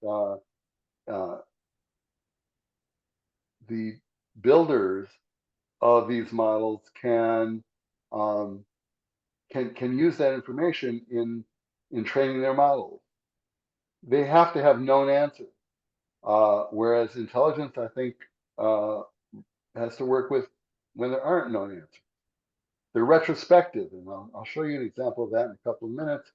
S2: the builders of these models can use that information in training their models. They have to have known answers, whereas intelligence, I think, has to work with when there aren't known answers. They're retrospective, and I'll show you an example of that in a couple of minutes,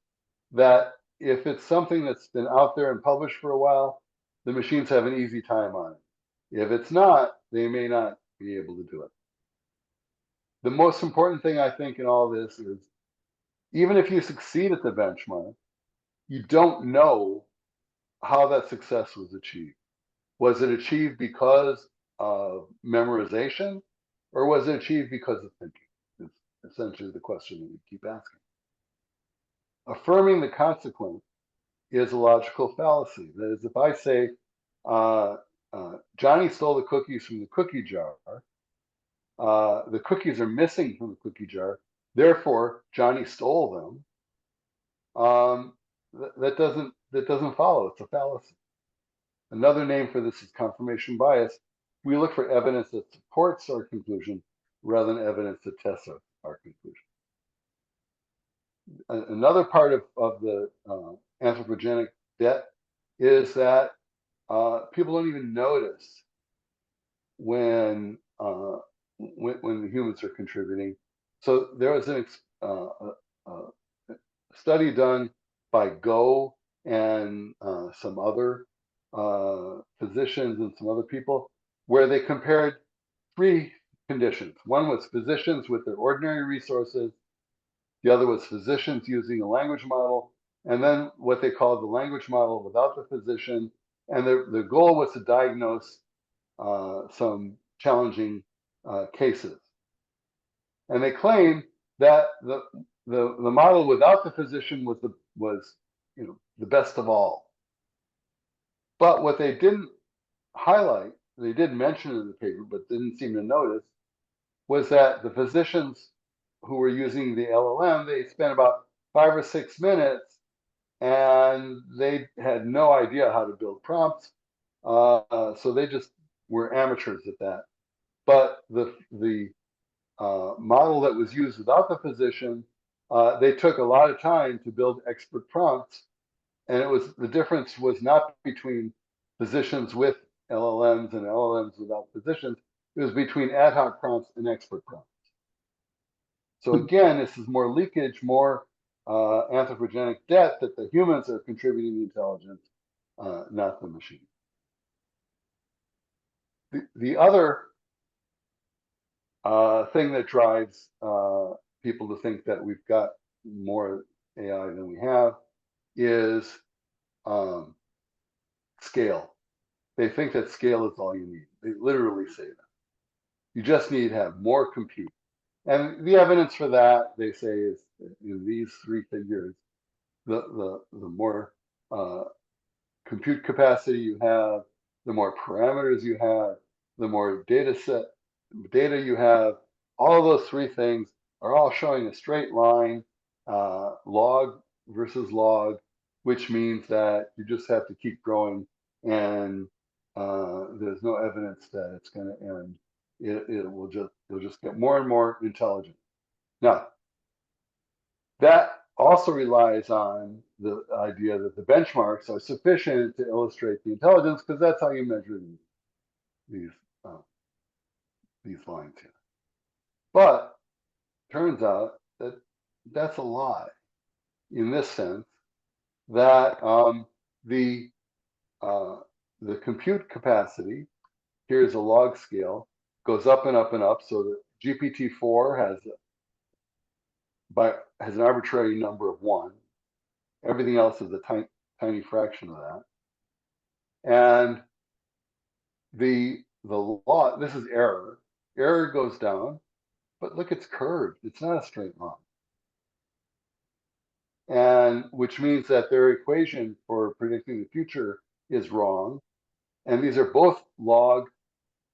S2: that if it's something that's been out there and published for a while, the machines have an easy time on it. If it's not, they may not be able to do it. The most important thing, I think, in all this is even if you succeed at the benchmark, you don't know how that success was achieved. Was it achieved because of memorization, or was it achieved because of thinking? It's essentially the question that we keep asking. Affirming the consequent is a logical fallacy. That is, if I say, Johnny stole the cookies from the cookie jar, the cookies are missing from the cookie jar, therefore Johnny stole them, that doesn't follow. It's a fallacy. Another name for this is confirmation bias. We look for evidence that supports our conclusion rather than evidence that tests our conclusion. Another part of the anthropogenic debt is that people don't even notice when the humans are contributing. So there was a study done by Go and some other physicians and some other people where they compared three conditions. One was physicians with their ordinary resources. The other was physicians using a language model, and then what they called the language model without the physician. And the goal was to diagnose some challenging cases. And they claimed that the model without the physician was the best of all. But what they didn't highlight, they did mention in the paper, but didn't seem to notice, was that the physicians who were using the LLM, they spent about 5 or 6 minutes, and they had no idea how to build prompts, so they just were amateurs at that. But the model that was used without the physician, they took a lot of time to build expert prompts, and the difference was not between physicians with LLMs and LLMs without physicians. It was between ad hoc prompts and expert prompts. So again, this is more leakage, more anthropogenic debt that the humans are contributing the intelligence, not the machine. The other thing that drives people to think that we've got more AI than we have is scale. They think that scale is all you need. They literally say that. You just need to have more compute. And the evidence for that, they say, is in these three figures. The more compute capacity you have, the more parameters you have, the more data you have, all of those three things are all showing a straight line, log versus log, which means that you just have to keep growing, and there's no evidence that it's going to end. You'll just get more and more intelligent. Now, that also relies on the idea that the benchmarks are sufficient to illustrate the intelligence, because that's how you measure these lines here. But turns out that that's a lie, in this sense that the compute capacity, here's a log scale, goes up and up and up, so that GPT-4 has an arbitrary number of 1. Everything else is a tiny fraction of that. And the law, this is error. Error goes down, but look, it's curved. It's not a straight line. And which means that their equation for predicting the future is wrong. And these are both log,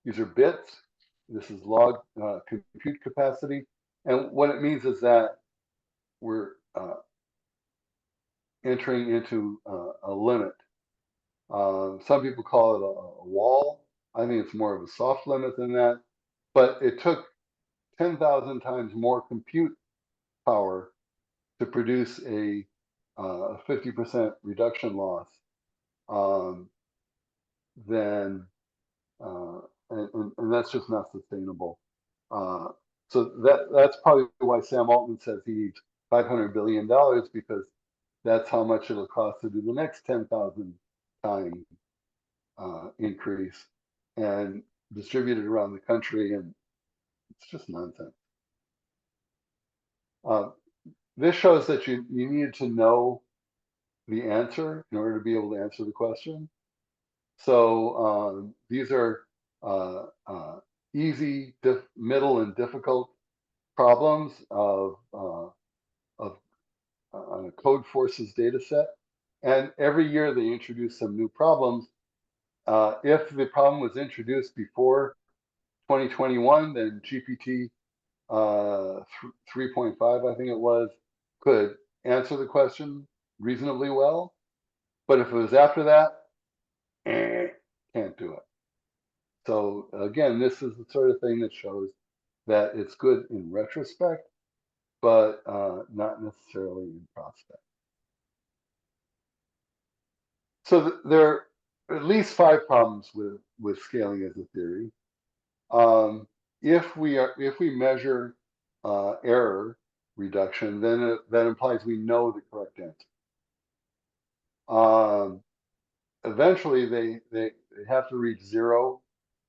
S2: these are bits. This is log compute capacity. And what it means is that we're entering into a limit. Some people call it a wall. I think it's more of a soft limit than that. But it took 10,000 times more compute power to produce a 50% reduction loss and that's just not sustainable. So that's probably why Sam Altman says he needs $500 billion, because that's how much it'll cost to do the next 10,000 time increase and distribute it around the country, and it's just nonsense. This shows that you needed to know the answer in order to be able to answer the question. So these are easy, middle, and difficult problems on a code forces data set. And every year they introduce some new problems. If the problem was introduced before 2021, then GPT 3.5, I think it was, could answer the question reasonably well. But if it was after that, can't do it. So again, this is the sort of thing that shows that it's good in retrospect, but not necessarily in prospect. So there are at least 5 problems with scaling as a theory. If we measure error reduction, then that implies we know the correct answer. Eventually, they have to reach 0,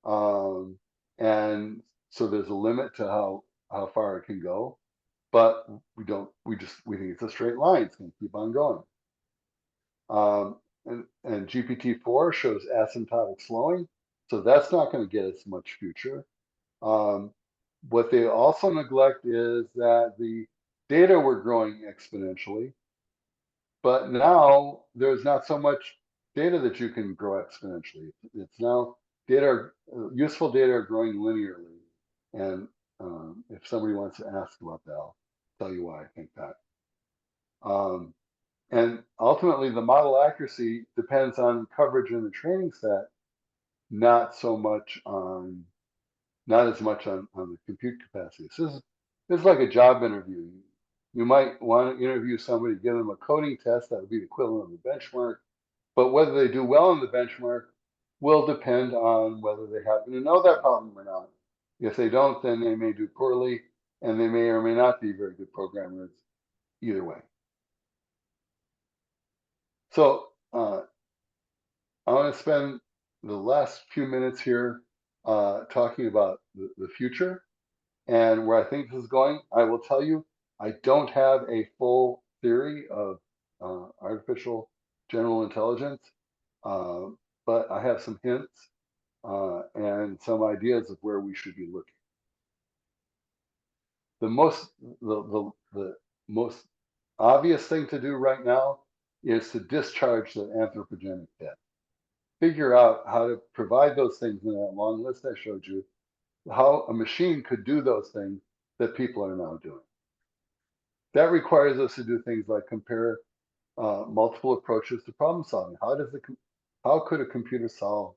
S2: and so there's a limit to how far it can go. But we think it's a straight line. It's going to keep on going. And GPT-4 shows asymptotic slowing, so that's not going to get us much future. What they also neglect is that the data were growing exponentially, but now there's not so much data that you can grow exponentially. It's now useful data are growing linearly. And if somebody wants to ask about that, I'll tell you why I think that. And ultimately, the model accuracy depends on coverage in the training set, not as much on the compute capacity. So this is like a job interview. You might want to interview somebody, give them a coding test, that would be the equivalent of the benchmark. But whether they do well in the benchmark will depend on whether they happen to know that problem or not. If they don't, then they may do poorly. and they may or may not be very good programmers either way. So I want to spend the last few minutes here talking about the future and where I think this is going. I will tell you, I don't have a full theory of artificial general intelligence, but I have some hints and some ideas of where we should be looking. The most obvious thing to do right now is to discharge the anthropogenic debt. Figure out how to provide those things in that long list I showed you, how a machine could do those things that people are now doing. That requires us to do things like compare multiple approaches to problem solving. How could a computer solve?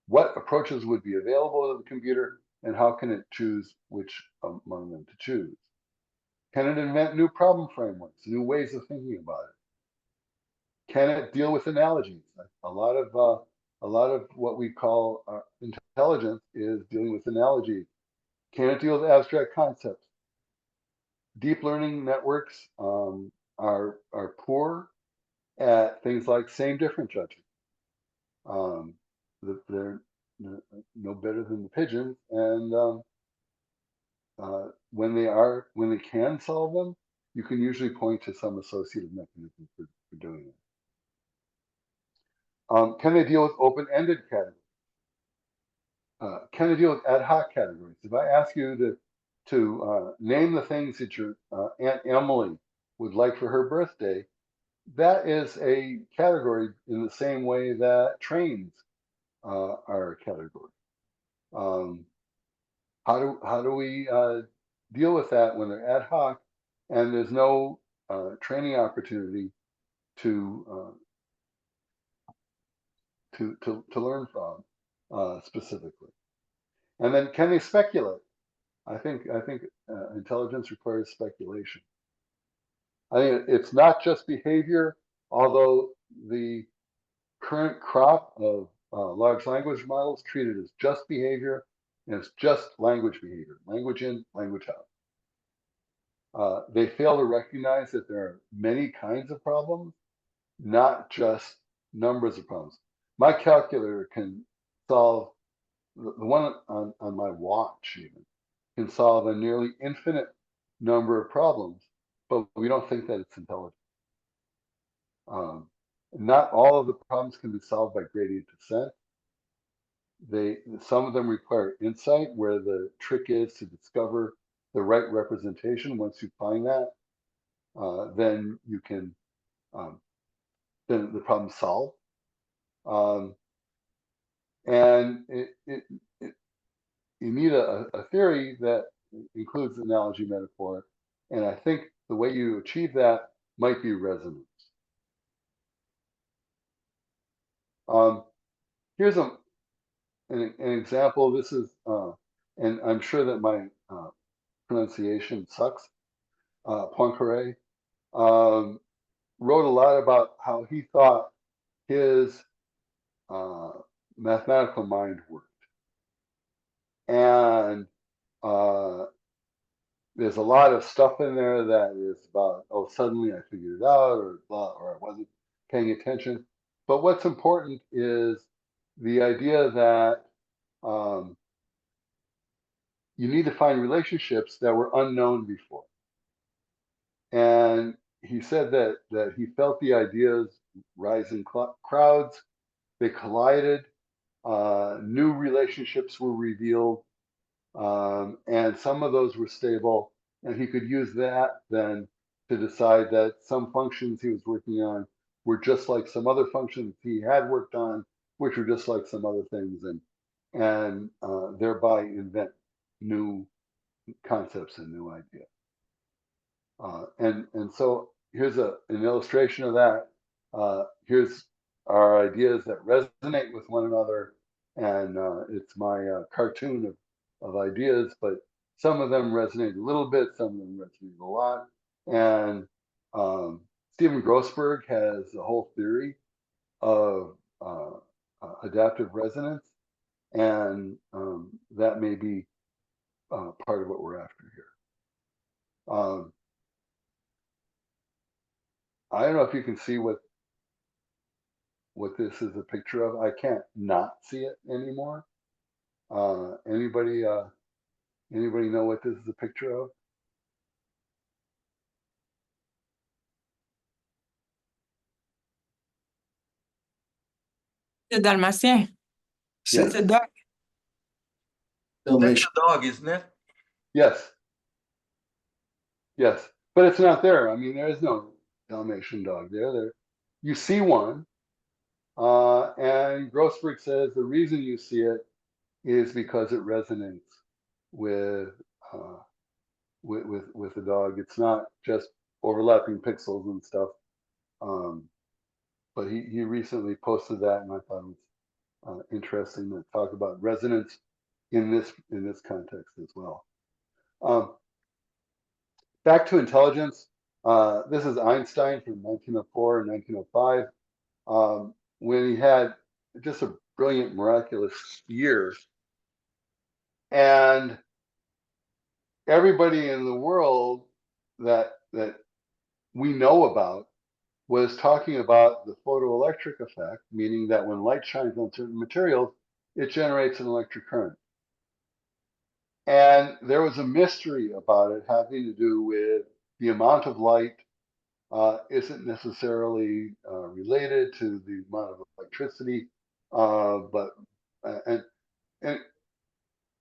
S2: What approaches would be available to the computer, and how can it choose which among them to choose? Can it invent new problem frameworks, new ways of thinking about it? Can it deal with analogies? A lot of what we call intelligence is dealing with analogies. Can it deal with abstract concepts? Deep learning networks are poor at things like same different judging. They're no better than the pigeons, and when they can solve them, you can usually point to some associative mechanism for doing it. Can they deal with open-ended categories? Can they deal with ad hoc categories? If I ask you to name the things that your Aunt Emily would like for her birthday, that is a category in the same way that trains are a category. How do we deal with that when they're ad hoc and there's no training opportunity to learn from specifically? And then, can they speculate? I think intelligence requires speculation. I think it's not just behavior, although the current crop of large language models treat it as just behavior, and it's just language behavior, language in, language out. They fail to recognize that there are many kinds of problems, not just numbers of problems. My calculator can solve, the one on my watch even, can solve a nearly infinite number of problems, but we don't think that it's intelligent. Not all of the problems can be solved by gradient descent. Some of them require insight, where the trick is to discover the right representation. Once you find that, then you can then the problem solved. And you need a theory that includes analogy, metaphor, and I think the way you achieve that might be resonance. Here's an example. This is, and I'm sure that my pronunciation sucks. Poincaré wrote a lot about how he thought his mathematical mind worked. And there's a lot of stuff in there that is about, oh, suddenly I figured it out, or I wasn't paying attention. But what's important is the idea that you need to find relationships that were unknown before. And he said that he felt the ideas rise in crowds, they collided, new relationships were revealed, and some of those were stable, and he could use that then to decide that some functions he was working on were just like some other functions he had worked on, which were just like some other things, and thereby invent new concepts and new ideas. And so here's an illustration of that. Here's our ideas that resonate with one another, and it's my cartoon of ideas, but some of them resonate a little bit, some of them resonate a lot. And Stephen Grossberg has a whole theory of adaptive resonance, and that may be part of what we're after here. I don't know if you can see what this is a picture of. I can't not see it anymore. Anybody know what this is a picture of?
S3: The Dalmatien.
S1: Yes.
S3: That's a dog.
S4: That's a dog, isn't it?
S2: Yes. Yes. But it's not there. I mean, there is no Dalmatian dog there. You see one, and Grossberg says the reason you see it is because it resonates with the dog. It's not just overlapping pixels and stuff. But he recently posted that, and I thought it was interesting to talk about resonance in this context as well. Back to intelligence. This is Einstein from 1904 and 1905, when he had just a brilliant, miraculous year. And everybody in the world that we know about was talking about the photoelectric effect, meaning that when light shines on certain materials, it generates an electric current. And there was a mystery about it having to do with the amount of light isn't necessarily related to the amount of electricity, but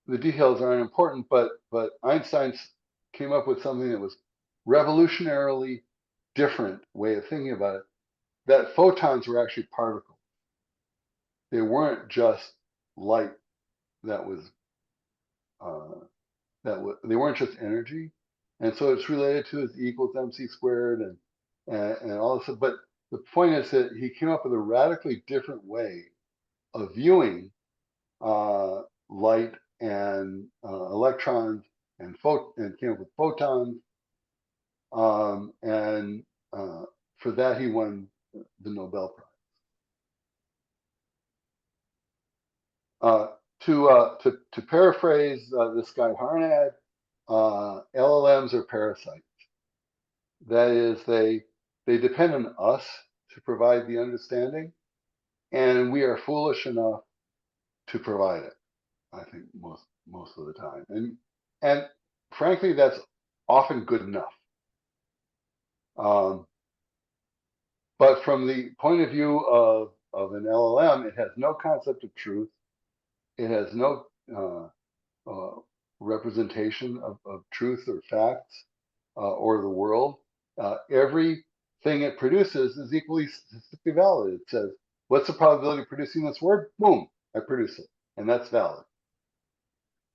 S2: the details aren't important. But Einstein came up with something that was revolutionarily different way of thinking about it. That photons were actually particles. They weren't just light that was they weren't just energy, and so it's related to as E equals mc squared and all this. But the point is that he came up with a radically different way of viewing light and electrons and came up with photons, and for that he won the Nobel Prize. To paraphrase this guy Harnad, LLMs are parasites. That is, they depend on us to provide the understanding, and we are foolish enough to provide it. I think most of the time, and frankly, that's often good enough. But from the point of view of an LLM, it has no concept of truth. It has no representation of truth or facts or the world. Everything it produces is equally statistically valid. It says, what's the probability of producing this word? Boom, I produce it, and that's valid.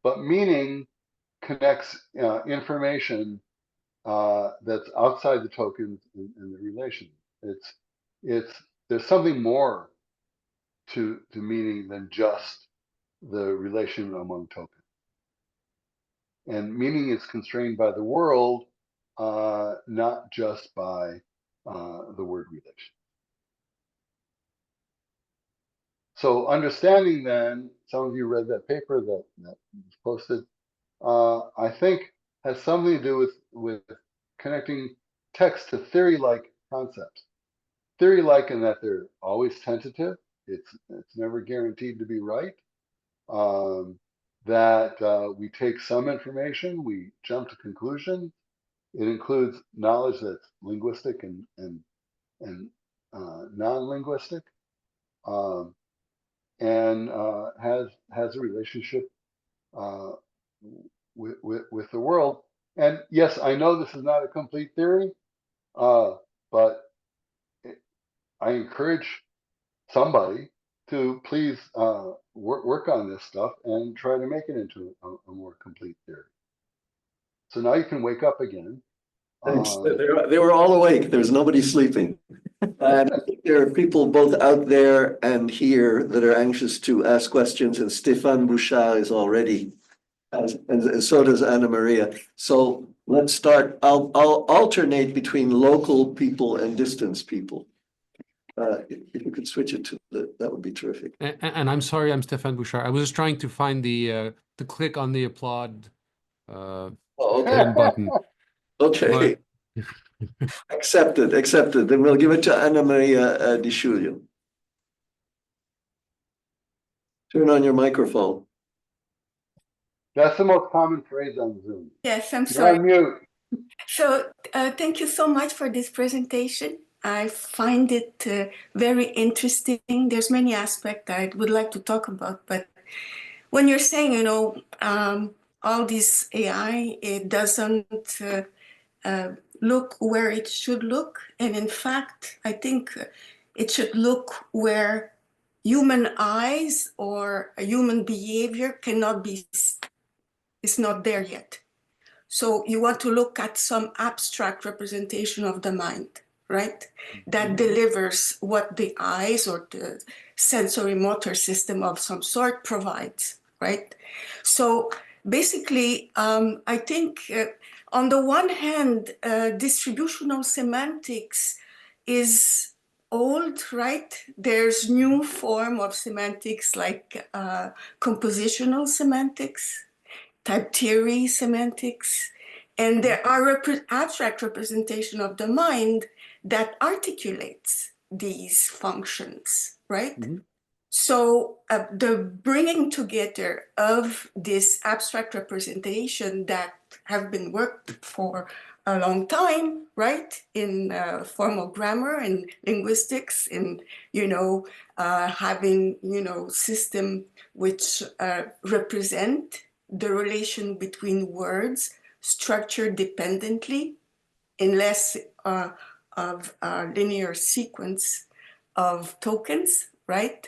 S2: But meaning connects information that's outside the tokens in the relation. There's something more to meaning than just the relation among tokens. And meaning is constrained by the world, not just by the word relation. So understanding then, some of you read that paper that was posted, I think has something to do with connecting text to theory-like concepts. Theory-like in that they're always tentative. It's never guaranteed to be right. That we take some information, we jump to conclusions. It includes knowledge that's linguistic and non-linguistic, and has a relationship with the world. And yes, I know this is not a complete theory, but I encourage somebody to please work on this stuff and try to make it into a more complete theory. So now you can wake up again.
S1: They were all awake. There's nobody sleeping. And I think there are people both out there and here that are anxious to ask questions, and Stéphane Bouchard is already, and so does Anna Maria. So let's start. I'll alternate between local people and distance people. If you could switch it to that would be terrific.
S5: And I'm sorry, I'm Stéphane Bouchard. I was just trying to find to click on the applaud
S1: Oh, okay.
S3: same button.
S1: Okay. Accepted, accepted. Then we'll give it to Anna Maria Di Giulio. Turn on your microphone.
S2: That's the most common phrase on Zoom.
S4: Yes, I'm
S2: You're
S4: sorry.
S2: on mute.
S4: So thank you so much for this presentation. I find it very interesting. There's many aspects I would like to talk about, but when you're saying, you know, all this AI, it doesn't look where it should look. And in fact, I think it should look where human eyes or a human behavior cannot be, it's not there yet. So you want to look at some abstract representation of the mind, right? That delivers what the eyes or the sensory motor system of some sort provides, right? So basically, I think on the one hand, distributional semantics is old, right? There's new form of semantics like compositional semantics, type theory semantics, and there are abstract representation of the mind that articulates these functions, right? So the bringing together of this abstract representation that have been worked for a long time, right, in formal grammar and linguistics, in, you know, having, you know, system which represent the relation between words structured dependently in less of a linear sequence of tokens, right,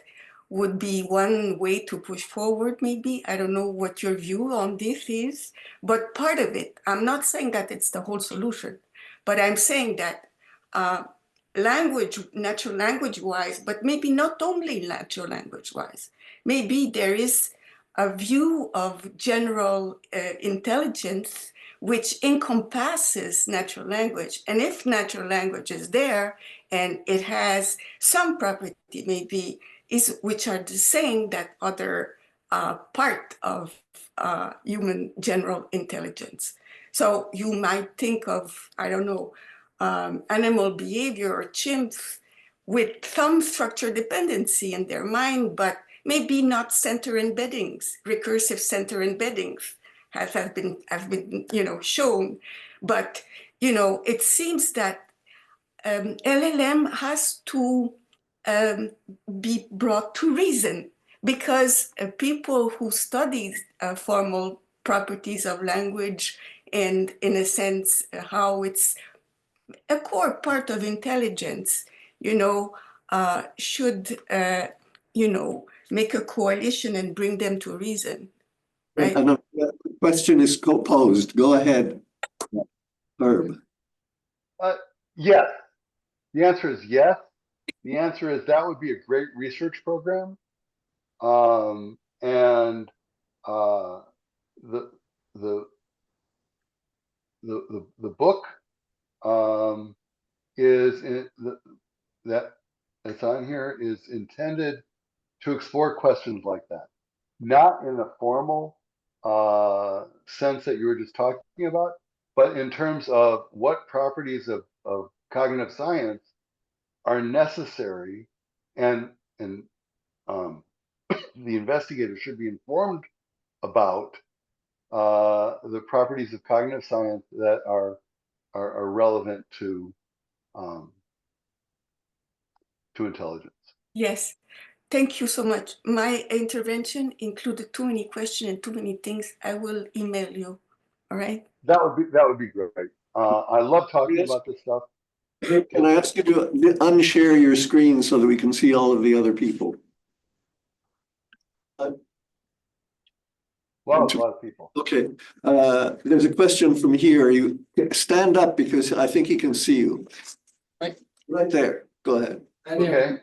S4: would be one way to push forward, maybe. I don't know what your view on this is, but part of it, I'm not saying that it's the whole solution, but I'm saying that language, natural language-wise, but maybe not only natural language-wise, maybe there is a view of general intelligence which encompasses natural language. And if natural language is there and it has some property maybe is which are the same that other part of human general intelligence. So you might think of, I don't know, animal behavior or chimps with some structure dependency in their mind, but maybe not center embeddings, recursive center embeddings have been, you know, shown. But, you know, it seems that LLM has to be brought to reason, because people who study formal properties of language and, in a sense, how it's a core part of intelligence, you know, should, you know, make a coalition and bring them to reason, right?
S1: And the question is posed. Go ahead, Herb.
S2: Yes. The answer is yes. The answer is that would be a great research program. And the book is in that that's on here is intended to explore questions like that, not in the formal sense that you were just talking about, but in terms of what properties of cognitive science are necessary, and the investigator should be informed about the properties of cognitive science that are relevant to intelligence.
S4: Yes, thank you so much. My intervention included too many questions and too many things. I will email you. All right.
S2: That would be great. I love talking about this stuff.
S1: Can I ask you to unshare your screen so that we can see all of the other people?
S2: Wow, a lot of people.
S1: Okay. There's a question from here. You stand up because I think he can see you. Right there. Go ahead.
S2: Okay.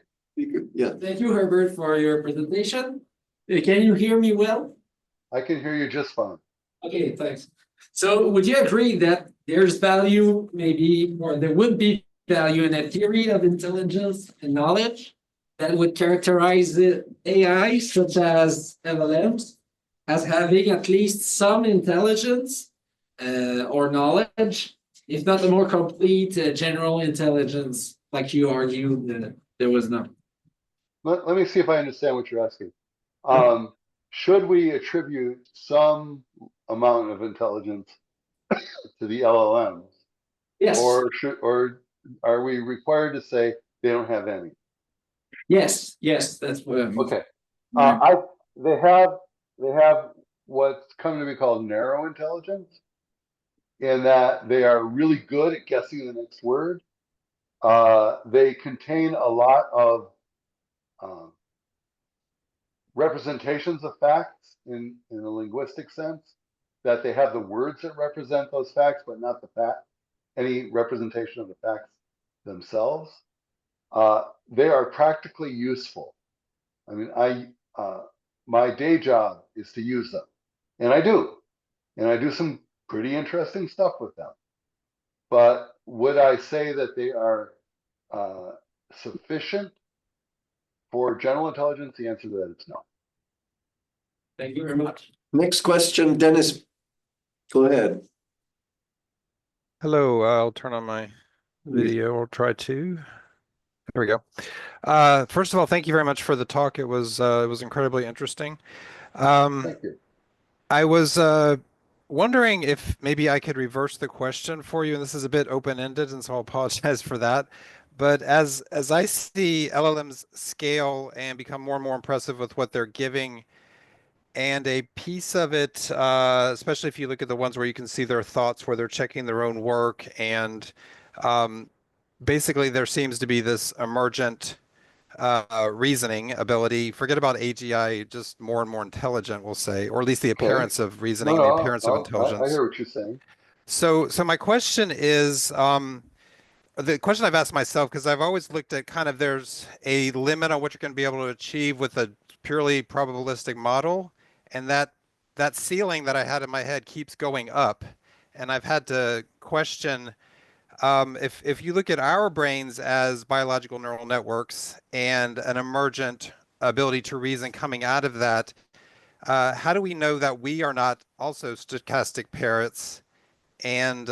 S1: Yeah.
S5: Thank you, Herbert, for your presentation. Can you hear me well?
S2: I can hear you just fine.
S5: Okay, thanks. So would you agree that there's value, maybe, or there would be value in a theory of intelligence and knowledge that would characterize the AI, such as LLMs? as having at least some intelligence or knowledge, if not the more complete general intelligence, like you argued, there was none.
S2: Let me see if I understand what you're asking. Should we attribute some amount of intelligence to the LLMs?
S5: Yes.
S2: Or are we required to say they don't have any?
S5: Yes, that's what I mean.
S2: Okay. They have what's come to be called narrow intelligence, in that they are really good at guessing the next word. They contain a lot of representations of facts in a linguistic sense, that they have the words that represent those facts, but not the fact, any representation of the facts themselves. They are practically useful. I mean, my day job is to use them, and I do some pretty interesting stuff with them. But would I say that they are sufficient for general intelligence? The answer to that is no.
S5: Thank you very much.
S1: Next question, Dennis. Go ahead.
S3: Hello, I'll turn on my video. I'll try to. There we go. First of all, thank you very much for the talk. It was incredibly interesting.
S2: Thank you.
S3: I was wondering if maybe I could reverse the question for you, and this is a bit open-ended, and so I'll apologize for that. But as I see LLMs scale and become more and more impressive with what they're giving, and a piece of it, especially if you look at the ones where you can see their thoughts, where they're checking their own work, and basically there seems to be this emergent reasoning ability. Forget about AGI, just more and more intelligent, we'll say, or at least the appearance of reasoning, the appearance of intelligence.
S2: I hear what you're saying.
S3: So my question is, the question I've asked myself, because I've always looked at kind of there's a limit on what you're going to be able to achieve with a purely probabilistic model, and that ceiling that I had in my head keeps going up, and I've had to question if you look at our brains as biological neural networks and an emergent ability to reason coming out of that, how do we know that we are not also stochastic parrots? And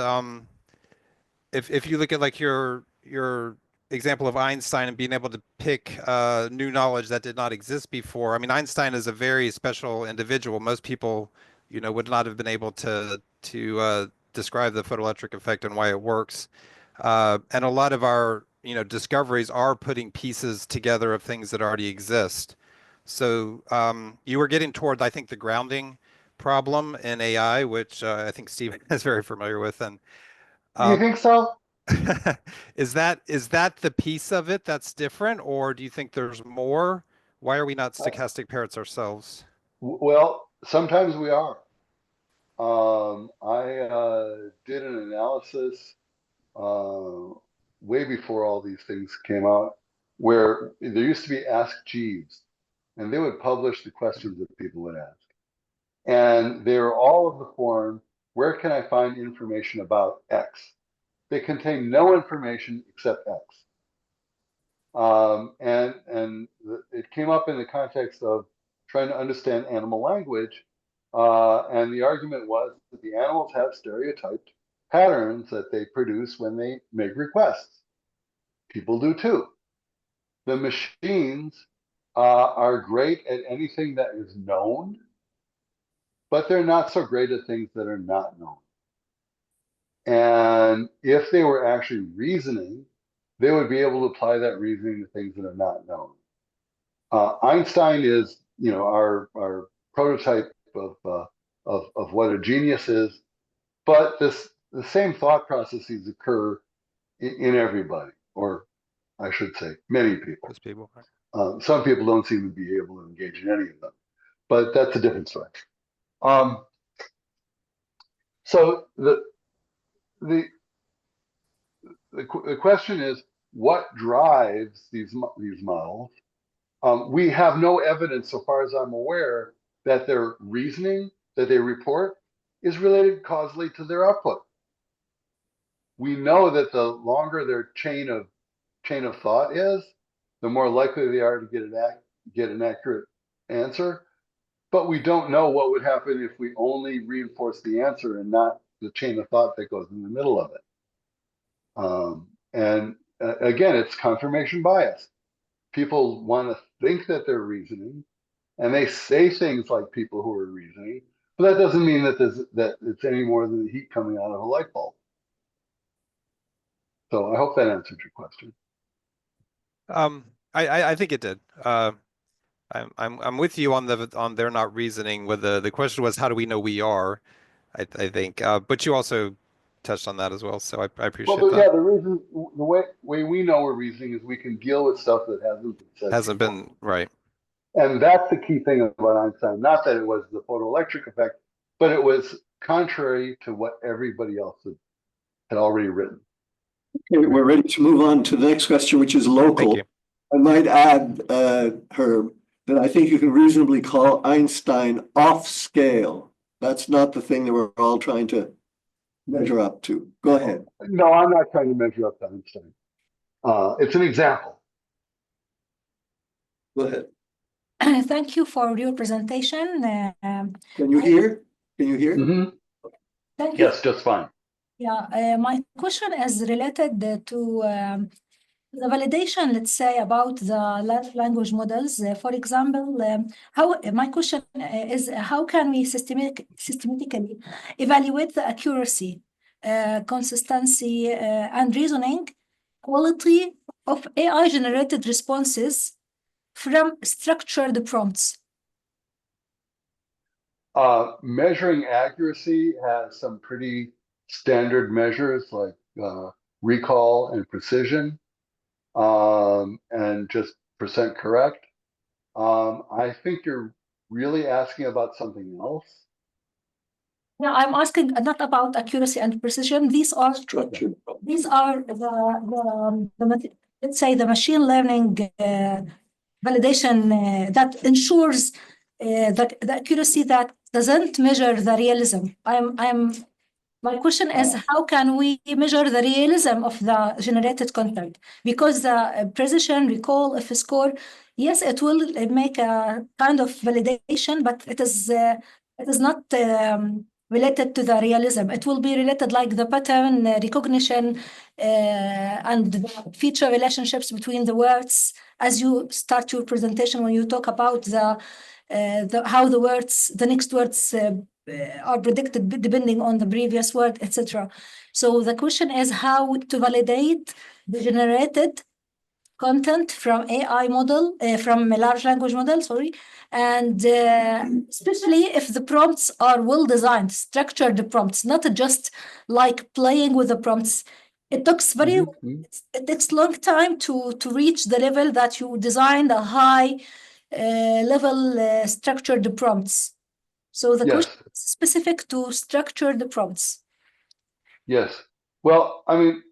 S3: if you look at like your example of Einstein and being able to pick new knowledge that did not exist before, I mean, Einstein is a very special individual. Most people, would not have been able to describe the photoelectric effect and why it works. And a lot of our, discoveries are putting pieces together of things that already exist. So you were getting toward, I think, the grounding problem in AI, which I think Steve is very familiar with. And
S2: you think so?
S3: Is that the piece of it that's different, or do you think there's more? Why are we not stochastic parrots ourselves?
S2: Well, sometimes we are. I did an analysis way before all these things came out, where there used to be Ask Jeeves, and they would publish the questions that people would ask. And they were all of the form, where can I find information about X? They contain no information except X. And it came up in the context of trying to understand animal language. And the argument was that the animals have stereotyped patterns that they produce when they make requests. People do too. The machines are great at anything that is known, but they're not so great at things that are not known. And if they were actually reasoning, they would be able to apply that reasoning to things that are not known. Einstein is, our prototype of what a genius is, but the same thought processes occur in everybody, or I should say, many people.
S3: Most people.
S2: Some people don't seem to be able to engage in any of them, but that's a different story. So the question is, what drives these models? We have no evidence, so far as I'm aware, that their reasoning that they report is related causally to their output. We know that the longer their chain of thought is, the more likely they are to get an accurate answer. but we don't know what would happen if we only reinforce the answer and not the chain of thought that goes in the middle of it. Again, it's confirmation bias. People want to think that they're reasoning, and they say things like people who are reasoning, but that doesn't mean that it's any more than the heat coming out of a light bulb. So I hope that answered your question.
S3: I think it did. I'm with you on they're not reasoning. With the question was, how do we know we are? I think, but you also touched on that as well, so I appreciate
S2: Well,
S3: that.
S2: yeah, the way we know we're reasoning is we can deal with stuff that hasn't been said
S3: Hasn't
S2: before.
S3: been right.
S2: And that's the key thing about Einstein. Not that it was the photoelectric effect, but it was contrary to what everybody else had already written.
S1: Okay, we're ready to move on to the next question, which is local.
S3: Thank you.
S1: I might add, Herb, that I think you can reasonably call Einstein off scale. That's not the thing that we're all trying to measure up to. Go ahead.
S2: No, I'm not trying to measure up to Einstein. It's an example.
S1: Go ahead.
S6: Thank you for your presentation.
S1: Can you hear? Can you hear?
S2: Mm-hmm.
S6: Thank you.
S2: Yes, just fine.
S6: Yeah, my question is related to the validation, let's say, about the large language models. For example, my question is how can we systematically evaluate the accuracy, consistency, and reasoning quality of AI-generated responses from structured prompts?
S2: Measuring accuracy has some pretty standard measures like recall and precision, and just percent correct. I think you're really asking about something else.
S6: No, I'm asking not about accuracy and precision. These are
S1: Structured.
S6: let's say the machine learning validation that ensures that the accuracy that doesn't measure the realism. My question is how can we measure the realism of the generated content? Because the precision, recall, F-score, yes, it will make a kind of validation, but it is not related to the realism. It will be related like the pattern recognition and the feature relationships between the words. As you start your presentation, when you talk about how the next words are predicted depending on the previous word, etc. So the question is how to validate the generated content from AI model, from a large language model, sorry, and especially if the prompts are well designed, structured prompts, not just like playing with the prompts. It takes it takes long time to reach the level that you designed a high level structured prompts. So the question is specific to structured prompts.
S2: Yes. Well, I mean,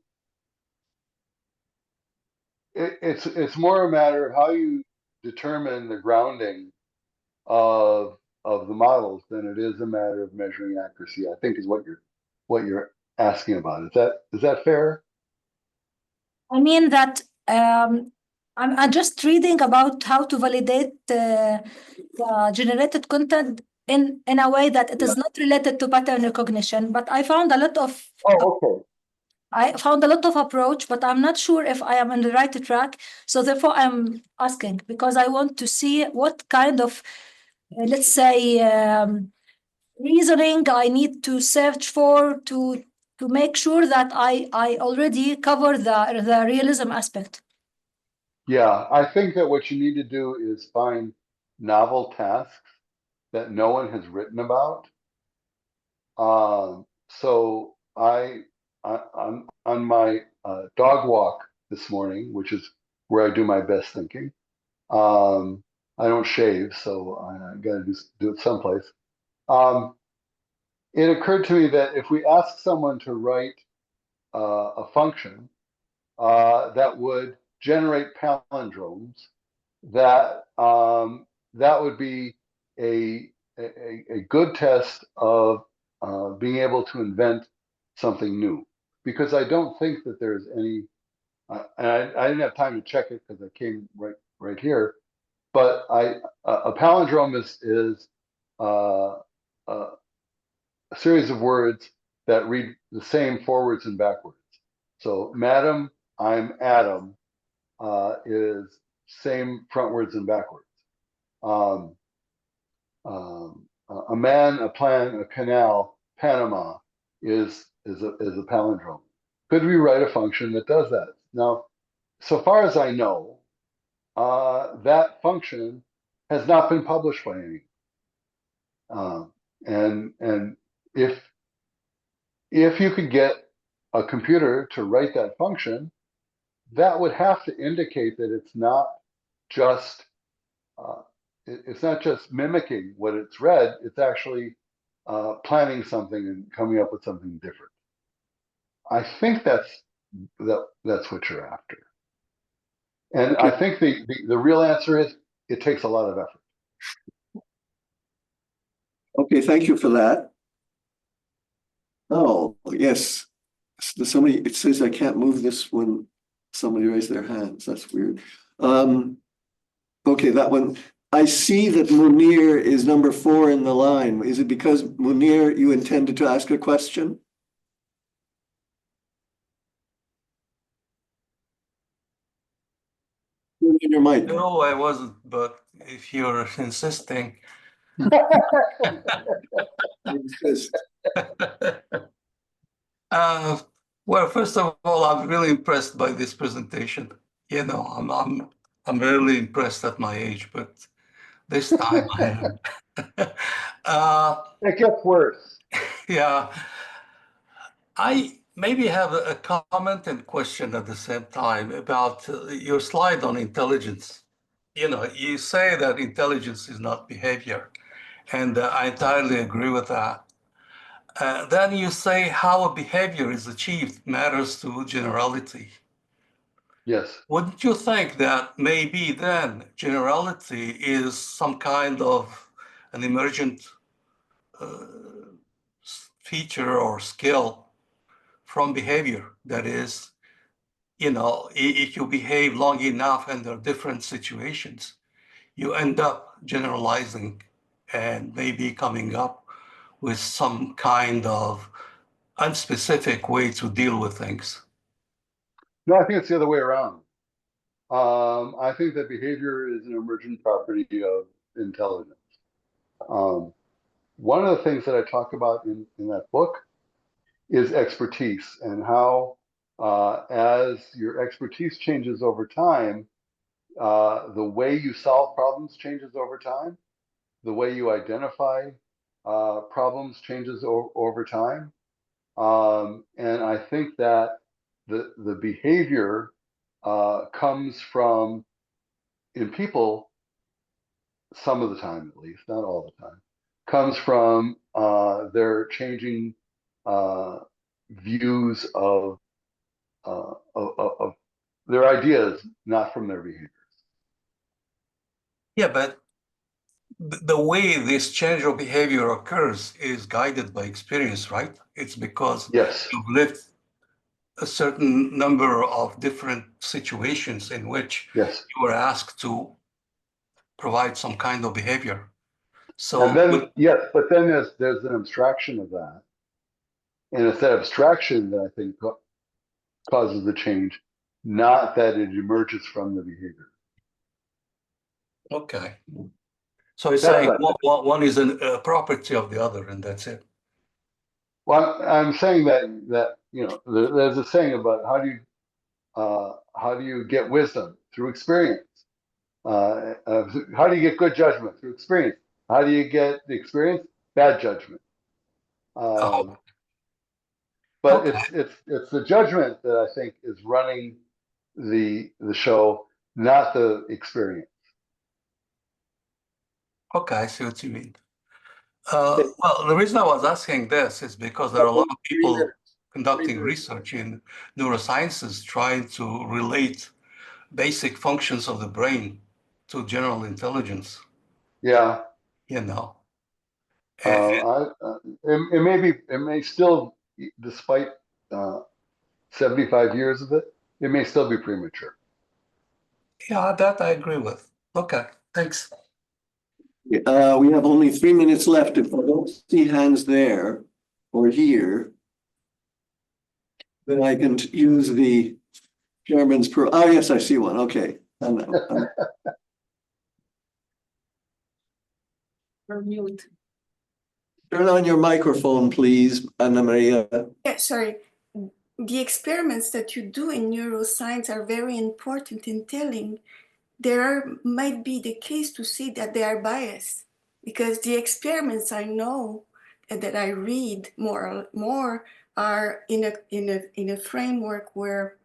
S2: it's more a matter of how you determine the grounding of the models than it is a matter of measuring accuracy, I think is what you're asking about. Is that fair?
S6: I mean that I'm just reading about how to validate the generated content in a way that it is not related to pattern recognition, but I found a lot of approach, but I'm not sure if I am on the right track. So therefore, I'm asking because I want to see what kind of, let's say, reasoning I need to search for to make sure that I already cover the realism aspect.
S2: Yeah, I think that what you need to do is find novel tasks that no one has written about. So I'm on my dog walk this morning, which is where I do my best thinking. I don't shave, so I got to do it someplace. It occurred to me that if we ask someone to write a function that would generate palindromes, that would be a good test of being able to invent something new, because I don't think that there's any. And I didn't have time to check it because I came right here. But a palindrome is a series of words that read the same forwards and backwards. So, madam, I'm Adam is same frontwards and backwards. A man, a plan, a canal, Panama is a palindrome. Could we write a function that does that? Now, so far as I know, that function has not been published by anyone. And if you could get a computer to write that function, that would have to indicate that it's not just mimicking what it's read. It's actually planning something and coming up with something different. I think that's what you're after. And I think the real answer is it takes a lot of effort.
S1: Okay, thank you for that. Oh, yes. Somebody, it says I can't move this when somebody raised their hands. That's weird. Okay, that one. I see that Munir is number 4 in the line. Is it because, Munir, you intended to ask a question? Turn on your mic.
S7: No, I wasn't, but if you're insisting.
S1: Insist.
S7: Well, first of all, I'm really impressed by this presentation. You know, I'm really impressed at my age, but this time I am.
S2: It gets worse.
S7: Yeah. I maybe have a comment and question at the same time about your slide on intelligence. You know, you say that intelligence is not behavior, and I entirely agree with that. Then you say how a behavior is achieved matters to generality.
S2: Yes.
S7: Wouldn't you think that maybe then generality is some kind of an emergent feature or skill from behavior? That is, you know, if you behave long enough under different situations, you end up generalizing and maybe coming up with some kind of unspecific way to deal with things.
S2: No, I think it's the other way around. I think that behavior is an emergent property of intelligence. One of the things that I talk about in that book is expertise, and how as your expertise changes over time, the way you solve problems changes over time, the way you identify problems changes over time. And I think that the behavior comes from, in people, some of the time at least, not all the time, comes from their changing views of their ideas, not from their behaviors.
S7: Yeah, but the way this change of behavior occurs is guided by experience, right? It's because
S2: Yes.
S7: you've lived a certain number of different situations in which
S2: Yes.
S7: you were asked to provide some kind of behavior. So,
S2: And then, yes, but then there's an abstraction of that. And it's that abstraction that I think causes the change, not that it emerges from the behavior.
S7: okay. So you're
S2: That's
S7: saying
S2: what
S7: one is a property of the other, and that's it.
S2: Well, I'm saying that you know, there's a saying about how do you get wisdom? Through experience. How do you get good judgment? Through experience. How do you get the experience? Bad judgment.
S7: Oh,
S2: But
S7: okay.
S2: it's the judgment that I think is running the show, not the experience.
S7: Okay, I see what you mean. Well, the reason I was asking this is because there are a lot of people conducting research in neurosciences trying to relate basic functions of the brain to general intelligence,
S2: Yeah.
S7: you know.
S2: It may still, despite 75 years of it, it may still be premature.
S7: Yeah, that I agree with. Okay, thanks.
S1: We have only 3 minutes left. If I don't see hands there or here, then I can use the chairman's oh, yes, I see one. Okay.
S6: Mute.
S1: Turn on your microphone, please, Anna Maria.
S4: Yeah, sorry. The experiments that you do in neuroscience are very important in telling. Might be the case to see that they are biased, because the experiments I know and that I read more are in a framework where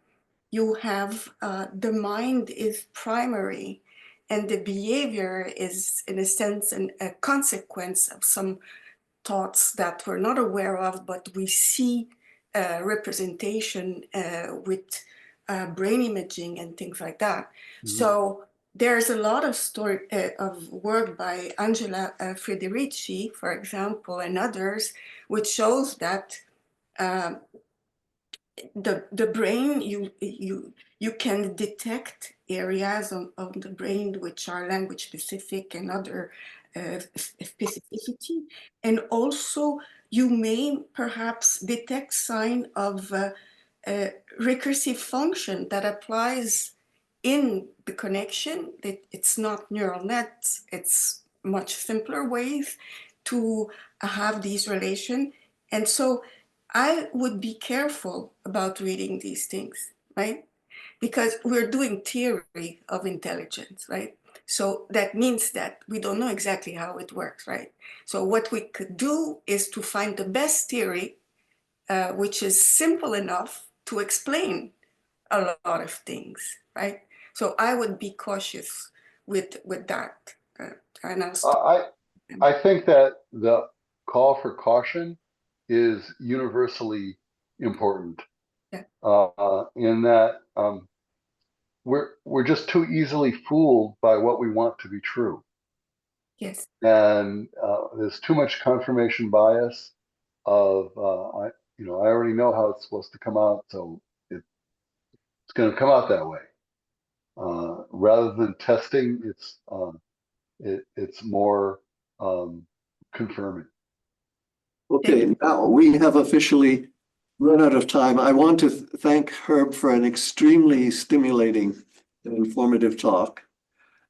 S4: you have the mind is primary and the behavior is, in a sense, a consequence of some thoughts that we're not aware of, but we see representation with brain imaging and things like that. Mm-hmm. So there's a lot of of work by Angela Federici, for example, and others, which shows that the brain, you can detect areas of the brain which are language specific and other specificity, and also you may perhaps detect sign of recursive function that applies in the connection. It's not neural nets, it's much simpler ways to have these relations. And so I would be careful about reading these things, right? Because we're doing theory of intelligence, right? So that means that we don't know exactly how it works, right? So what we could do is to find the best theory, which is simple enough to explain a lot of things, right? So I would be cautious with that. And
S2: I think that the call for caution is universally important.
S4: Yeah.
S2: In that we're just too easily fooled by what we want to be true.
S4: Yes.
S2: And there's too much confirmation bias of I already know how it's supposed to come out, so it's going to come out that way. Rather than testing, it's more confirming.
S1: Okay, now we have officially run out of time. I want to thank Herb for an extremely stimulating and informative talk.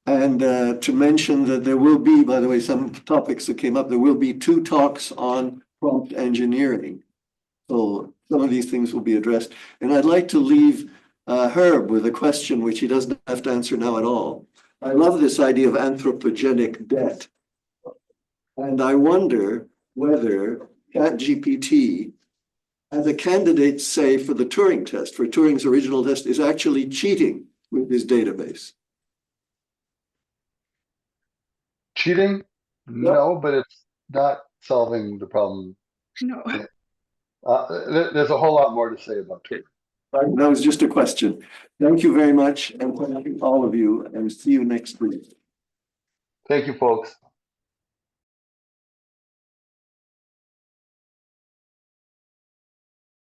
S1: And to mention that there will be, by the way, some topics that came up, there will be 2 talks on prompt engineering. So some of these things will be addressed. And I'd like to leave Herb with a question which he doesn't have to answer now at all. I love this idea of anthropogenic debt. And I wonder whether ChatGPT, as a candidate, say, for the Turing test, for Turing's original test, is actually cheating with his database.
S2: Cheating? No, but it's not solving the problem.
S4: No.
S2: There's a whole lot more to say about Turing.
S1: That was just a question. Thank you very much, and thank you all of you, and see you next week.
S2: Thank you, folks.